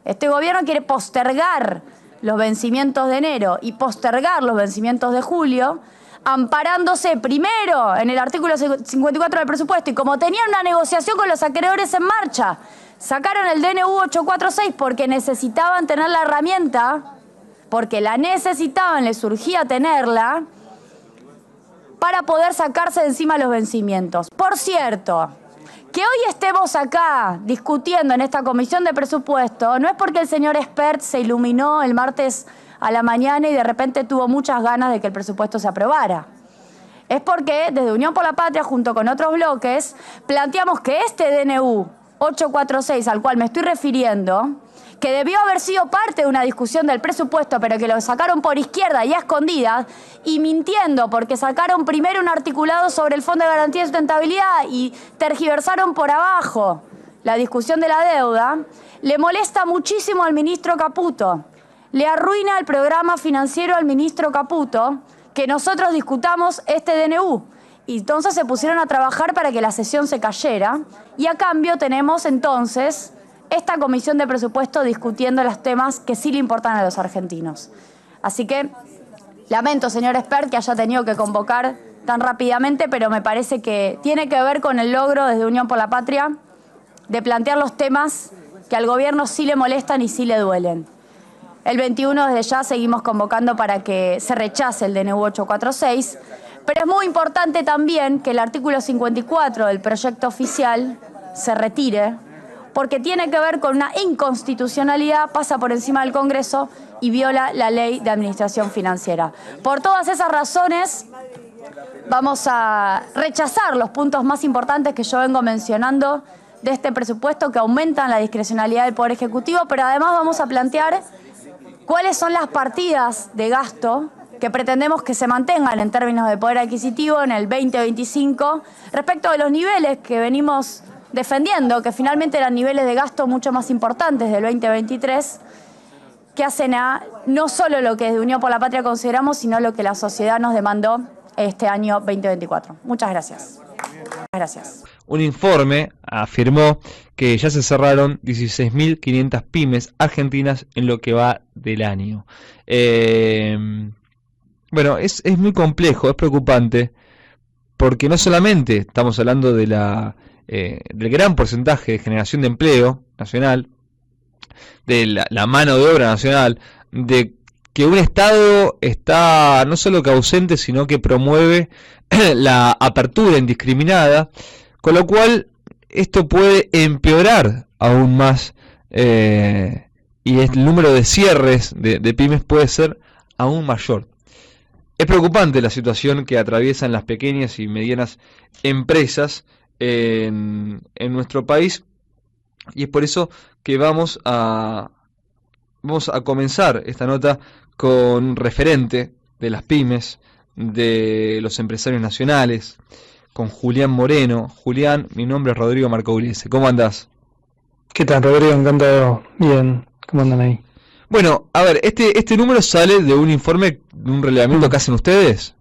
Este gobierno quiere postergar los vencimientos de enero y postergar los vencimientos de julio, amparándose primero en el artículo 54 del presupuesto, y como tenían una negociación con los acreedores en marcha, sacaron el DNU 846 porque necesitaban tener la herramienta, porque la necesitaban, les surgía tenerla, para poder sacarse de encima los vencimientos. Por cierto, que hoy estemos acá discutiendo en esta comisión de presupuesto no es porque el señor Espert se iluminó el martes a la mañana y de repente tuvo muchas ganas de que el presupuesto se aprobara. Es porque desde Unión por la Patria, junto con otros bloques, planteamos que este DNU 846 al cual me estoy refiriendo, que debió haber sido parte de una discusión del presupuesto, pero que lo sacaron por izquierda y a escondidas, y mintiendo porque sacaron primero un articulado sobre el Fondo de Garantía de Sustentabilidad y tergiversaron por abajo la discusión de la deuda, le molesta muchísimo al ministro Caputo. Le arruina el programa financiero al ministro Caputo que nosotros discutamos este DNU. Y entonces se pusieron a trabajar para que la sesión se cayera, y a cambio tenemos entonces esta comisión de presupuesto discutiendo los temas que sí le importan a los argentinos. Así que lamento, señor Espert, que haya tenido que convocar tan rápidamente, pero me parece que tiene que ver con el logro desde Unión por la Patria de plantear los temas que al gobierno sí le molestan y sí le duelen. El 21 desde ya seguimos convocando para que se rechace el DNU 846, pero es muy importante también que el artículo 54 del proyecto oficial se retire, porque tiene que ver con una inconstitucionalidad, pasa por encima del Congreso y viola la Ley de Administración Financiera. Por todas esas razones, vamos a rechazar los puntos más importantes que yo vengo mencionando de este presupuesto, que aumentan la discrecionalidad del Poder Ejecutivo, pero además vamos a plantear cuáles son las partidas de gasto que pretendemos que se mantengan en términos de poder adquisitivo en el 2025 respecto de los niveles que venimos defendiendo, que finalmente eran niveles de gasto mucho más importantes del 2023, que hacen a no solo lo que desde Unión por la Patria consideramos, sino lo que la sociedad nos demandó este año 2024. Muchas gracias. Gracias. Un informe afirmó que ya se cerraron 16.500 pymes argentinas en lo que va del año. Bueno, es muy complejo, es preocupante, porque no solamente estamos hablando de del gran porcentaje de generación de empleo nacional, de la mano de obra nacional, de que un Estado está no solo que ausente, sino que promueve la apertura indiscriminada, con lo cual esto puede empeorar aún más, y el número de cierres de pymes puede ser aún mayor. Es preocupante la situación que atraviesan las pequeñas y medianas empresas en nuestro país, y es por eso que vamos a comenzar esta nota con un referente de las pymes, de los empresarios nacionales, con Julián Moreno. Julián, mi nombre es Rodrigo Marcouliese. ¿Cómo andás? ¿Qué tal, Rodrigo? Encantado. Bien. ¿Cómo andan ahí? Bueno, a ver, este número sale de un informe, de un relevamiento que hacen ustedes.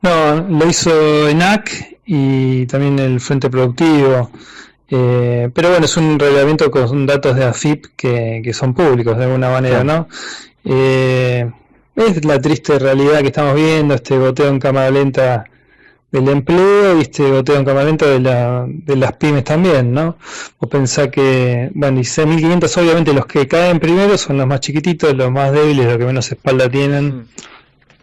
No, lo hizo ENAC y también el Frente Productivo. Pero bueno, es un relevamiento con datos de AFIP que son públicos de alguna manera, ¿no? Es la triste realidad que estamos viendo, este goteo en cámara lenta del empleo y este goteo en cámara lenta de las pymes también, ¿no? Vos pensás que, bueno, 16.500 obviamente los que caen primero son los más chiquititos, los más débiles, los que menos espalda tienen.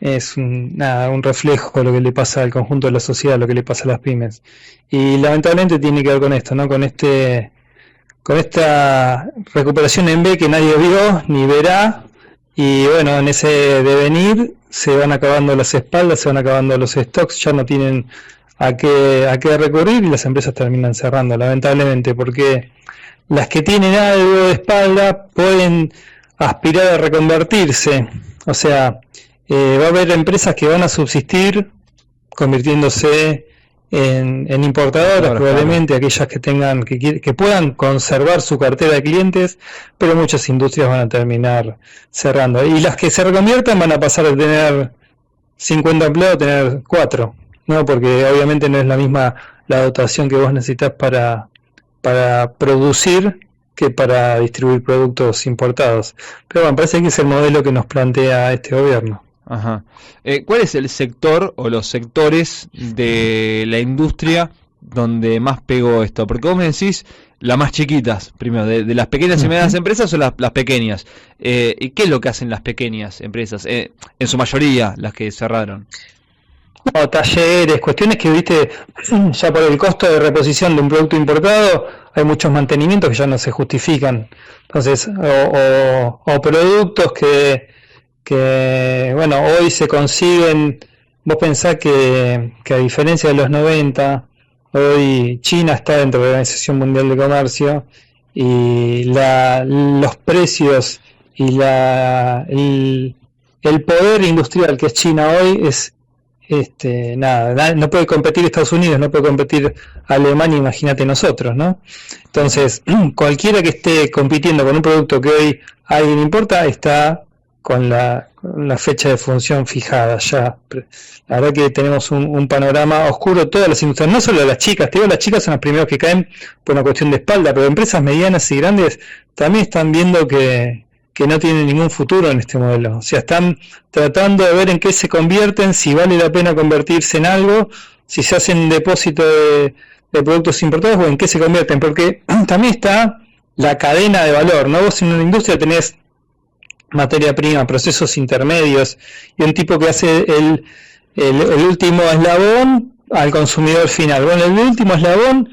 Es un reflejo de lo que le pasa al conjunto de la sociedad, lo que le pasa a las pymes. Y lamentablemente tiene que ver con esto, ¿no? Con esta recuperación en B que nadie vio ni verá. Y bueno, en ese devenir se van acabando las espaldas, se van acabando los stocks, ya no tienen a qué recurrir y las empresas terminan cerrando, lamentablemente, porque las que tienen algo de espalda pueden aspirar a reconvertirse. O sea, va a haber empresas que van a subsistir convirtiéndose en importadoras, probablemente aquellas que tengan que puedan conservar su cartera de clientes, pero muchas industrias van a terminar cerrando. Y las que se reconviertan van a pasar de tener 50 empleados a tener 4, ¿no? Porque obviamente no es la misma la dotación que vos necesitas para producir que para distribuir productos importados. Pero bueno, parece que es el modelo que nos plantea este gobierno. Ajá. ¿Cuál es el sector o los sectores de la industria donde más pegó esto? Porque vos me decís las más chiquitas, primero, de las pequeñas y medianas empresas o las pequeñas. ¿Y qué es lo que hacen las pequeñas empresas? En su mayoría, las que cerraron. No, talleres, cuestiones que, viste, ya por el costo de reposición de un producto importado, hay muchos mantenimientos que ya no se justifican. Entonces, o productos que bueno, hoy se consiguen. Vos pensás que a diferencia de los 90, hoy China está dentro de la Organización Mundial de Comercio y los precios y el poder industrial que es China hoy es no puede competir Estados Unidos, no puede competir Alemania, imagínate nosotros, ¿no? Entonces, cualquiera que esté compitiendo con un producto que hoy alguien importa está con la fecha de función fijada ya. La verdad que tenemos un panorama oscuro, todas las industrias, no solo las chicas, te digo, las chicas son las primeras que caen por una cuestión de espalda, pero empresas medianas y grandes también están viendo que no tienen ningún futuro en este modelo. O sea, están tratando de ver en qué se convierten, si vale la pena convertirse en algo, si se hacen depósito de productos importados o en qué se convierten, porque también está la cadena de valor, ¿no? Vos en una industria tenés materia prima, procesos intermedios y un tipo que hace el último eslabón al consumidor final. Bueno, el último eslabón,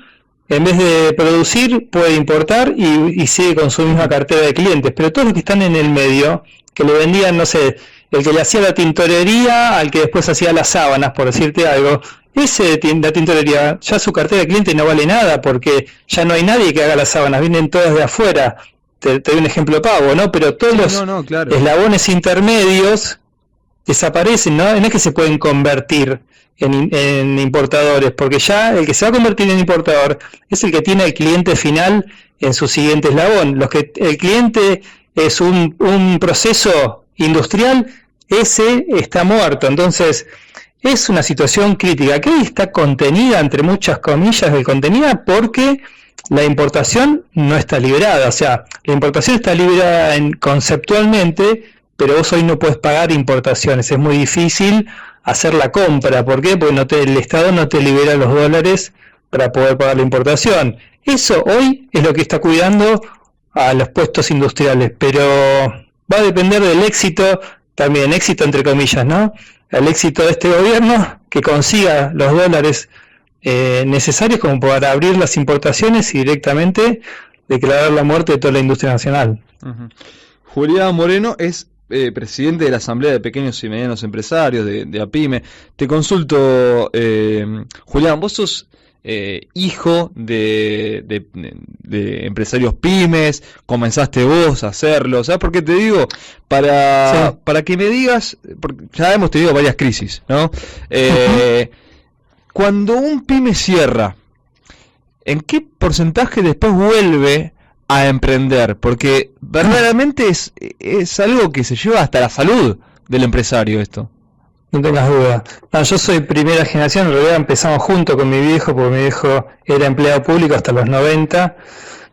en vez de producir, puede importar y sigue con su misma cartera de clientes, pero todos los que están en el medio, que le vendían, no sé, el que le hacía la tintorería al que después hacía las sábanas, por decirte algo, la tintorería, ya su cartera de clientes no vale nada porque ya no hay nadie que haga las sábanas, vienen todas de afuera. Te doy un ejemplo pavo, ¿no? Pero todos los eslabones intermedios desaparecen, ¿no? No es que se pueden convertir en importadores, porque ya el que se va a convertir en importador es el que tiene el cliente final en su siguiente eslabón. El cliente es un proceso industrial, ese está muerto. Entonces, es una situación crítica que hoy está contenida, entre muchas comillas de contenida, porque la importación no está liberada. O sea, la importación está liberada conceptualmente, pero vos hoy no puedes pagar importaciones. Es muy difícil hacer la compra. ¿Por qué? Porque el Estado no te libera los dólares para poder pagar la importación. Eso hoy es lo que está cuidando a los puestos industriales, pero va a depender del éxito, también éxito entre comillas, ¿no? El éxito de este gobierno, que consiga los dólares necesarios como para abrir las importaciones y directamente declarar la muerte de toda la industria nacional. Julián Moreno es presidente de la Asamblea de Pequeños y Medianos Empresarios de APYME. Te consulto, Julián, vos sos hijo de empresarios pymes, comenzaste vos a hacerlo, ¿sabes por qué te digo? Para que me digas, porque ya hemos tenido varias crisis, ¿no? Cuando un pyme cierra, ¿en qué porcentaje después vuelve a emprender? Porque verdaderamente es algo que se lleva hasta la salud del empresario esto. No tengas duda. No, yo soy primera generación, en realidad empezamos junto con mi viejo, porque mi viejo era empleado público hasta los 90,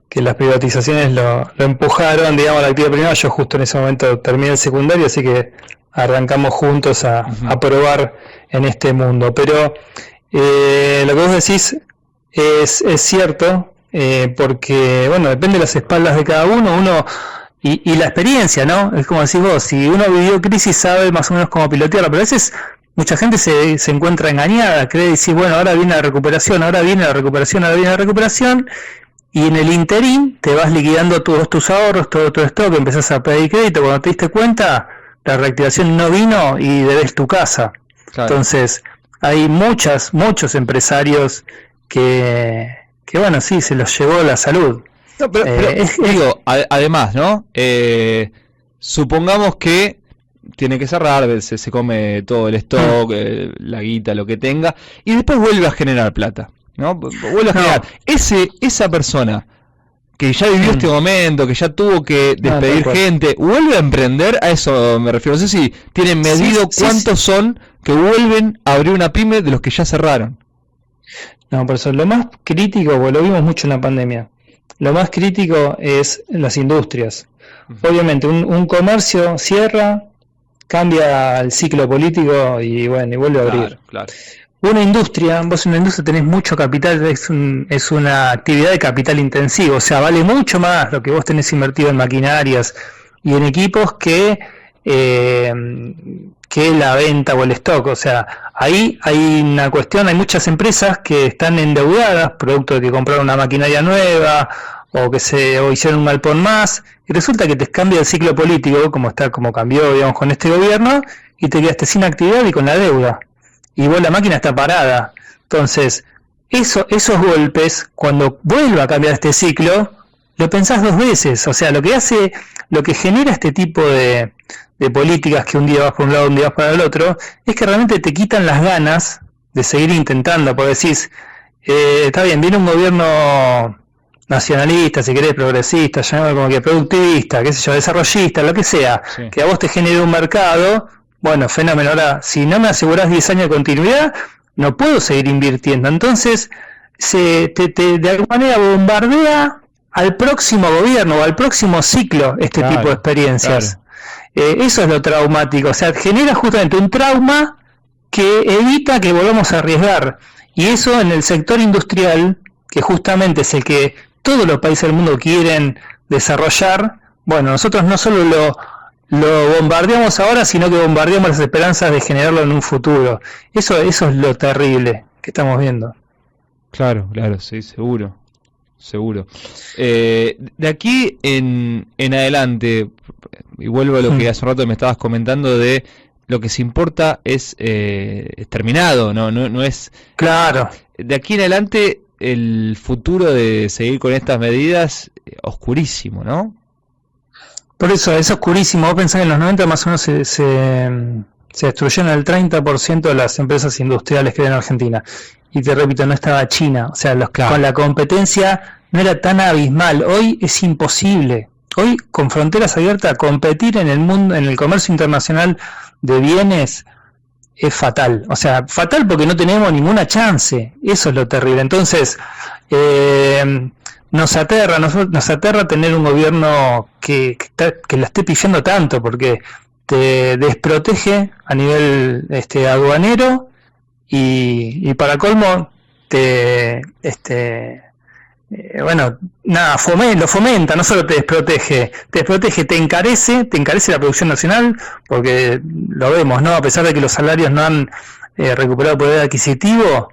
que las privatizaciones lo empujaron, digamos, a la actividad privada. Yo justo en ese momento terminé el secundario, así que arrancamos juntos a probar en este mundo. Pero lo que vos decís es cierto, porque, bueno, depende de las espaldas de cada uno, y la experiencia, ¿no? Es como decís vos, si uno vivió crisis sabe más o menos cómo pilotearla, pero a veces mucha gente se encuentra engañada, cree decir, bueno, ahora viene la recuperación, y en el interín te vas liquidando todos tus ahorros, todo tu stock, empezás a pedir crédito, cuando te diste cuenta, la reactivación no vino y debes tu casa. Claro. Entonces, hay muchos empresarios que bueno, sí, se los llevó la salud. No, pero digo, además, ¿no? Supongamos que tiene que cerrar, se come todo el stock, la guita, lo que tenga, y después vuelve a generar plata, ¿no? Vuelve a generar. Esa persona que ya vivió este momento, que ya tuvo que despedir gente, ¿vuelve a emprender? A eso me refiero. No sé si tienen medido cuántos son que vuelven a abrir una pyme de los que ya cerraron. No, por eso lo más crítico, porque lo vimos mucho en la pandemia, lo más crítico es las industrias. Obviamente un comercio cierra, cambia el ciclo político y bueno, y vuelve a abrir. Claro. Una industria, vos en una industria tenés mucho capital, es una actividad de capital intensivo, o sea, vale mucho más lo que vos tenés invertido en maquinarias y en equipos que la venta o el stock. O sea, ahí hay una cuestión, hay muchas empresas que están endeudadas, producto de que compraron una maquinaria nueva o hicieron un galpón más, y resulta que te cambia el ciclo político, como cambió, digamos, con este gobierno, y te quedaste sin actividad y con la deuda. Y vos la máquina está parada. Entonces, esos golpes, cuando vuelva a cambiar este ciclo, lo pensás dos veces. O sea, lo que genera este tipo de políticas, que un día vas por un lado, un día vas para el otro, es que realmente te quitan las ganas de seguir intentando, porque decís, está bien, viene un gobierno nacionalista, si querés, progresista, llamémoslo como que productivista, qué sé yo, desarrollista, lo que sea, que a vos te genere un mercado, bueno, fenómeno. Ahora, si no me asegurás 10 años de continuidad, no puedo seguir invirtiendo. Entonces, de alguna manera bombardea al próximo gobierno o al próximo ciclo este tipo de experiencias. Eso es lo traumático, o sea, genera justamente un trauma que evita que volvamos a arriesgar. Y eso en el sector industrial, que justamente es el que todos los países del mundo quieren desarrollar, bueno, nosotros no solo lo bombardeamos ahora, sino que bombardeamos las esperanzas de generarlo en un futuro. Eso es lo terrible que estamos viendo. Claro, sí, seguro. De aquí en adelante, y vuelvo a lo que hace un rato me estabas comentando, de lo que se importa es terminado, no es... Claro. De aquí en adelante el futuro de seguir con estas medidas, oscurísimo, ¿no? Por eso es oscurísimo. Vos pensás que en los 90 más o menos se destruyeron el 30% de las empresas industriales que hay en Argentina. Y te repito, no estaba China. O sea, con la competencia no era tan abismal. Hoy es imposible. Hoy, con fronteras abiertas, competir en el mundo, en el comercio internacional de bienes, es fatal. O sea, fatal porque no tenemos ninguna chance. Eso es lo terrible. Entonces, nos aterra tener un gobierno que la esté pifiando tanto, porque te desprotege a nivel aduanero y para colmo lo fomenta, no solo te desprotege, te encarece la producción nacional, porque lo vemos, ¿no? A pesar de que los salarios no han recuperado poder adquisitivo,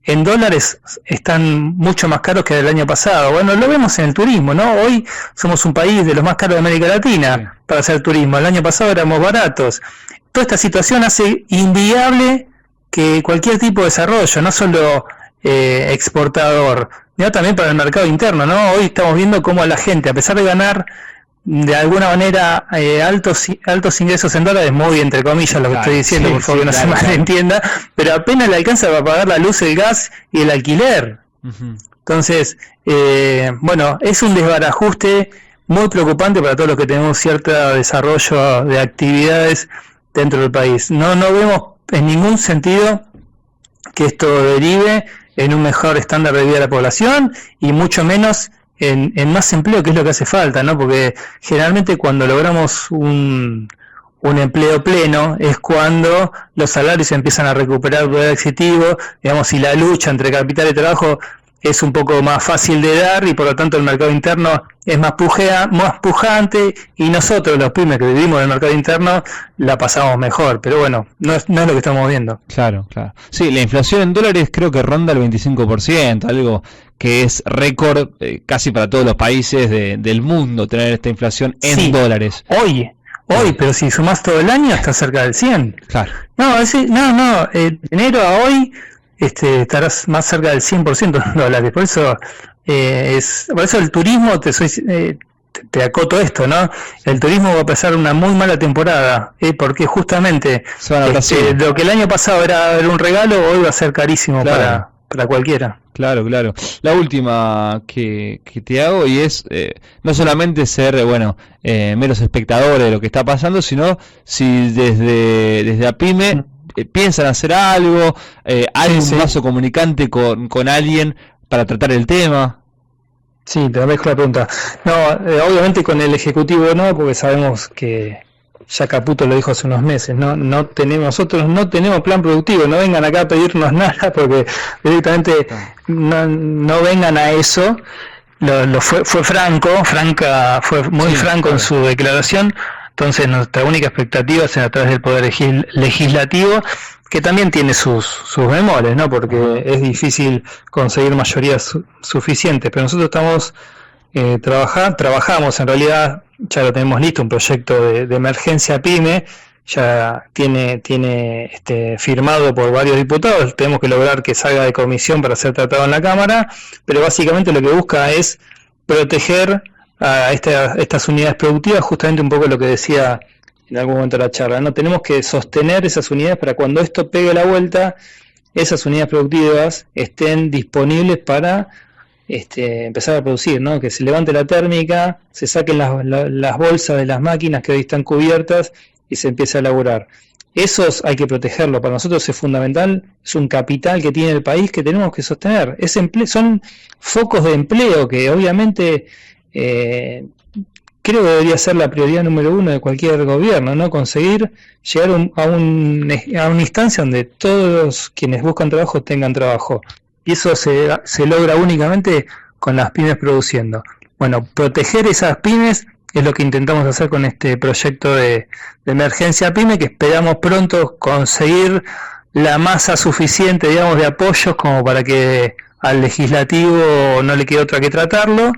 en dólares están mucho más caros que el año pasado. Bueno, lo vemos en el turismo, ¿no? Hoy somos un país de los más caros de América Latina para hacer turismo. El año pasado éramos baratos. Toda esta situación hace inviable que cualquier tipo de desarrollo, no solo exportador, sino también para el mercado interno, ¿no? Hoy estamos viendo cómo la gente, a pesar de ganar de alguna manera altos ingresos en dólares, muy entre comillas lo que estoy diciendo, por favor que no se malentienda, pero apenas le alcanza para pagar la luz, el gas y el alquiler. Entonces, bueno, es un desbarajuste muy preocupante para todos los que tenemos cierto desarrollo de actividades dentro del país. No vemos en ningún sentido que esto derive en un mejor estándar de vida de la población y mucho menos en más empleo, que es lo que hace falta, ¿no? Porque generalmente cuando logramos un empleo pleno es cuando los salarios empiezan a recuperar poder adquisitivo, digamos, y la lucha entre capital y trabajo es un poco más fácil de dar y por lo tanto el mercado interno es más pujante y nosotros los pymes que vivimos en el mercado interno la pasamos mejor, pero bueno, no es lo que estamos viendo. Claro. Sí, la inflación en dólares creo que ronda el 25%, algo que es récord casi para todos los países del mundo tener esta inflación en dólares. Hoy, pero si sumás todo el año está cerca del 100. Claro. De enero a hoy estarás más cerca del 100% en dólares. Por eso el turismo, te acoto esto, ¿no? El turismo va a pasar una muy mala temporada, porque justamente lo que el año pasado era un regalo, hoy va a ser carísimo para cualquiera. Claro. La última que te hago y es no solamente ser meros espectadores de lo que está pasando, sino si desde APYME piensan hacer algo, hay un vaso comunicante con alguien para tratar el tema. Sí, te dejo la pregunta. No, obviamente con el Ejecutivo no, porque sabemos que ya Caputo lo dijo hace unos meses, nosotros no tenemos plan productivo, no vengan acá a pedirnos nada porque directamente no vengan a eso. Fue Franca fue muy franco en su declaración. Entonces nuestra única expectativa es a través del Poder Legislativo, que también tiene sus bemoles, ¿no? Porque es difícil conseguir mayorías suficientes, pero nosotros estamos trabajamos, en realidad ya lo tenemos listo, un proyecto de emergencia PYME, ya tiene firmado por varios diputados, tenemos que lograr que salga de comisión para ser tratado en la Cámara, pero básicamente lo que busca es proteger a estas unidades productivas, justamente un poco lo que decía en algún momento de la charla, ¿no? Tenemos que sostener esas unidades para cuando esto pegue la vuelta, esas unidades productivas estén disponibles para empezar a producir, ¿no? Que se levante la térmica, se saquen las bolsas de las máquinas que hoy están cubiertas y se empiece a elaborar. Esos hay que protegerlo, para nosotros es fundamental, es un capital que tiene el país que tenemos que sostener. Son focos de empleo que obviamente creo que debería ser la prioridad número uno de cualquier gobierno, ¿no? Conseguir llegar a una instancia donde todos quienes buscan trabajo tengan trabajo. Y eso se logra únicamente con las pymes produciendo. Bueno, proteger esas pymes es lo que intentamos hacer con este proyecto de emergencia PYME, que esperamos pronto conseguir la masa suficiente, digamos, de apoyos como para que al legislativo no le quede otra que tratarlo.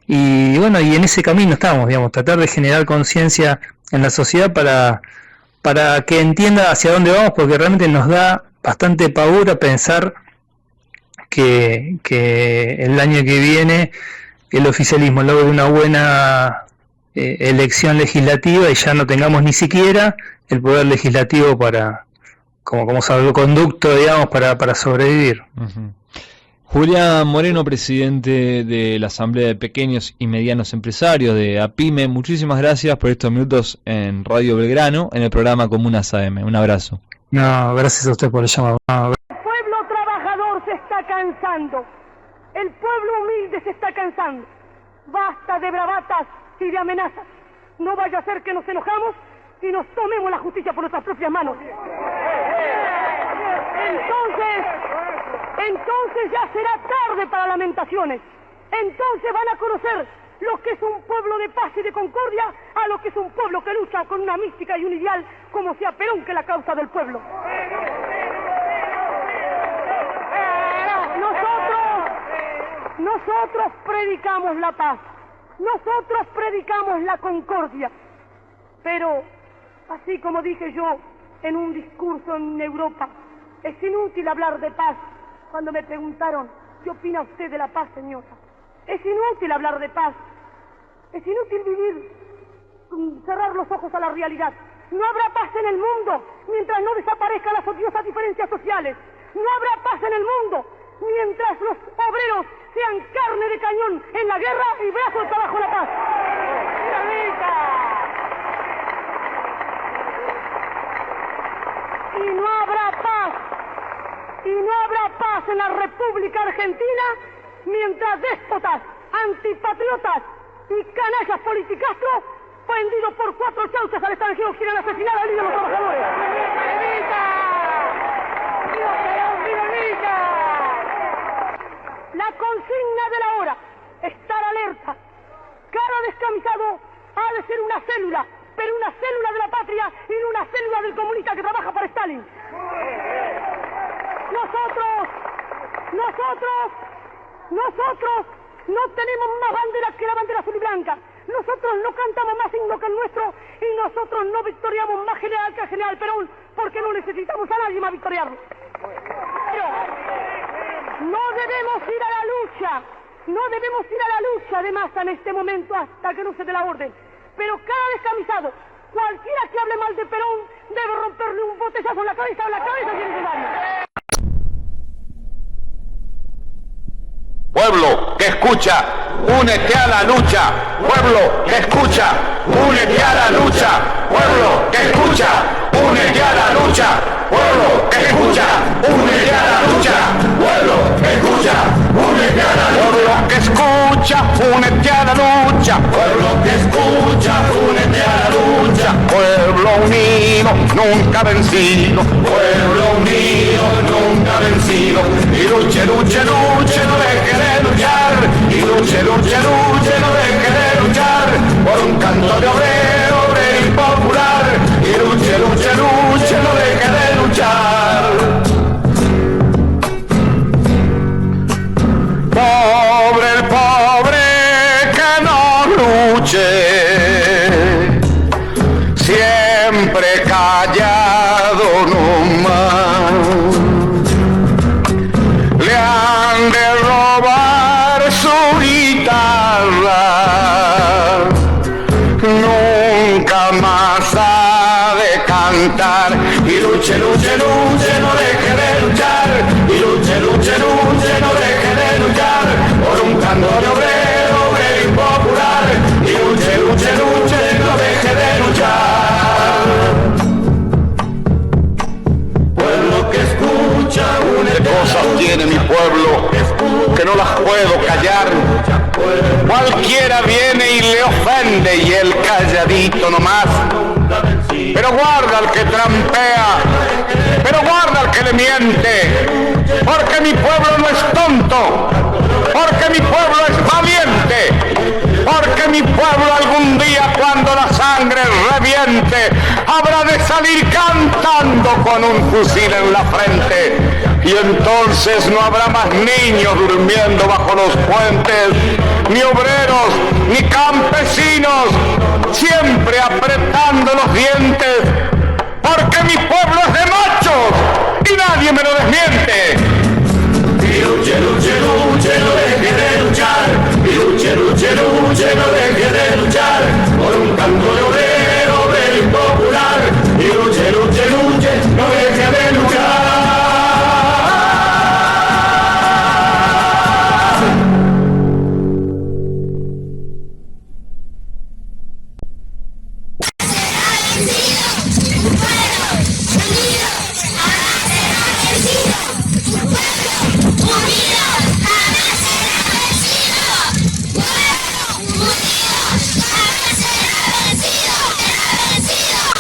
Y bueno, y en ese camino estamos, digamos, tratar de generar conciencia en la sociedad para que entienda hacia dónde vamos, porque realmente nos da bastante pavor a pensar que el año que viene el oficialismo logre una buena elección legislativa y ya no tengamos ni siquiera el poder legislativo como salvoconducto, digamos, para sobrevivir. Uh-huh. Julián Moreno, presidente de la Asamblea de Pequeños y Medianos Empresarios de APYME, muchísimas gracias por estos minutos en Radio Belgrano, en el programa Comunas AM. Un abrazo. No, gracias a usted por el llamado. El pueblo trabajador se está cansando, el pueblo humilde se está cansando. Basta de bravatas y de amenazas. No vaya a ser que nos enojamos y nos tomemos la justicia por nuestras propias manos. Entonces ya será tarde para lamentaciones. Entonces van a conocer lo que es un pueblo de paz y de concordia a lo que es un pueblo que lucha con una mística y un ideal como sea Perón, que la causa del pueblo. Nosotros predicamos la paz, nosotros predicamos la concordia, pero así como dije yo en un discurso en Europa, es inútil hablar de paz cuando me preguntaron qué opina usted de la paz, señora. Es inútil hablar de paz. Es inútil vivir, cerrar los ojos a la realidad. No habrá paz en el mundo mientras no desaparezcan las odiosas diferencias sociales. No habrá paz en el mundo mientras los obreros sean carne de cañón en la guerra y brazos de trabajo en la paz. Y no habrá paz. Y no habrá paz en la República Argentina mientras déspotas, antipatriotas y canallas politicastros vendidos por 4 chauchas al extranjero quieren asesinar al líder de los trabajadores. La consigna de la hora, estar alerta. Cada descamisado ha de ser una célula, pero una célula de la patria y no una célula del comunista que trabaja para Stalin. Nosotros no tenemos más banderas que la bandera azul y blanca. Nosotros no cantamos más himno que el nuestro y nosotros no victoriamos más general que el general Perón porque no necesitamos a nadie más victoriarlo. Pero no debemos ir a la lucha de masa en este momento hasta que no se dé la orden. Pero cada descamisado, cualquiera que hable mal de Perón, debe romperle un botellazo en la cabeza o la cabeza si es necesario. Pueblo que escucha, únete a la lucha. Pueblo que escucha, únete a la lucha. Pueblo que escucha, únete a la lucha. Pueblo que escucha, únete a la lucha. Pueblo que escucha, únete a la lucha. Pueblo que escucha, únete a la lucha. Pueblo que escucha, únete a la lucha. Pueblo unido, nunca vencido. Pueblo unido, nunca vencido. Y luche, luche, luche, no deje de luchar. Y luche, luche, luche, no deje de luchar. Por un canto de obrero, obrero y popular. Y luche, luche, luche, no deje de luchar. Pobre el pobre que no luche, siempre callado nomás. Le han de robar su guitarra, nunca más ha de cantar. Y luche, luche, luche, no deje de luchar. Y luche, luche, luche, no deje de luchar. Por un canto de obrero, obrero y popular. Y luche, luche, luche, no deje de luchar. Pueblo que escucha, únete. Cosas tiene mi pueblo que no las puedo callar. Cualquiera viene y le ofende y él calladito nomás. Pero guarda al que trampea, pero guarda al que le miente, porque mi pueblo no es tonto, porque mi pueblo es valiente, porque mi pueblo algún día cuando la sangre reviente habrá de salir cantando con un fusil en la frente. Y entonces no habrá más niños durmiendo bajo los puentes, ni obreros, ni campesinos, siempre apretando los dientes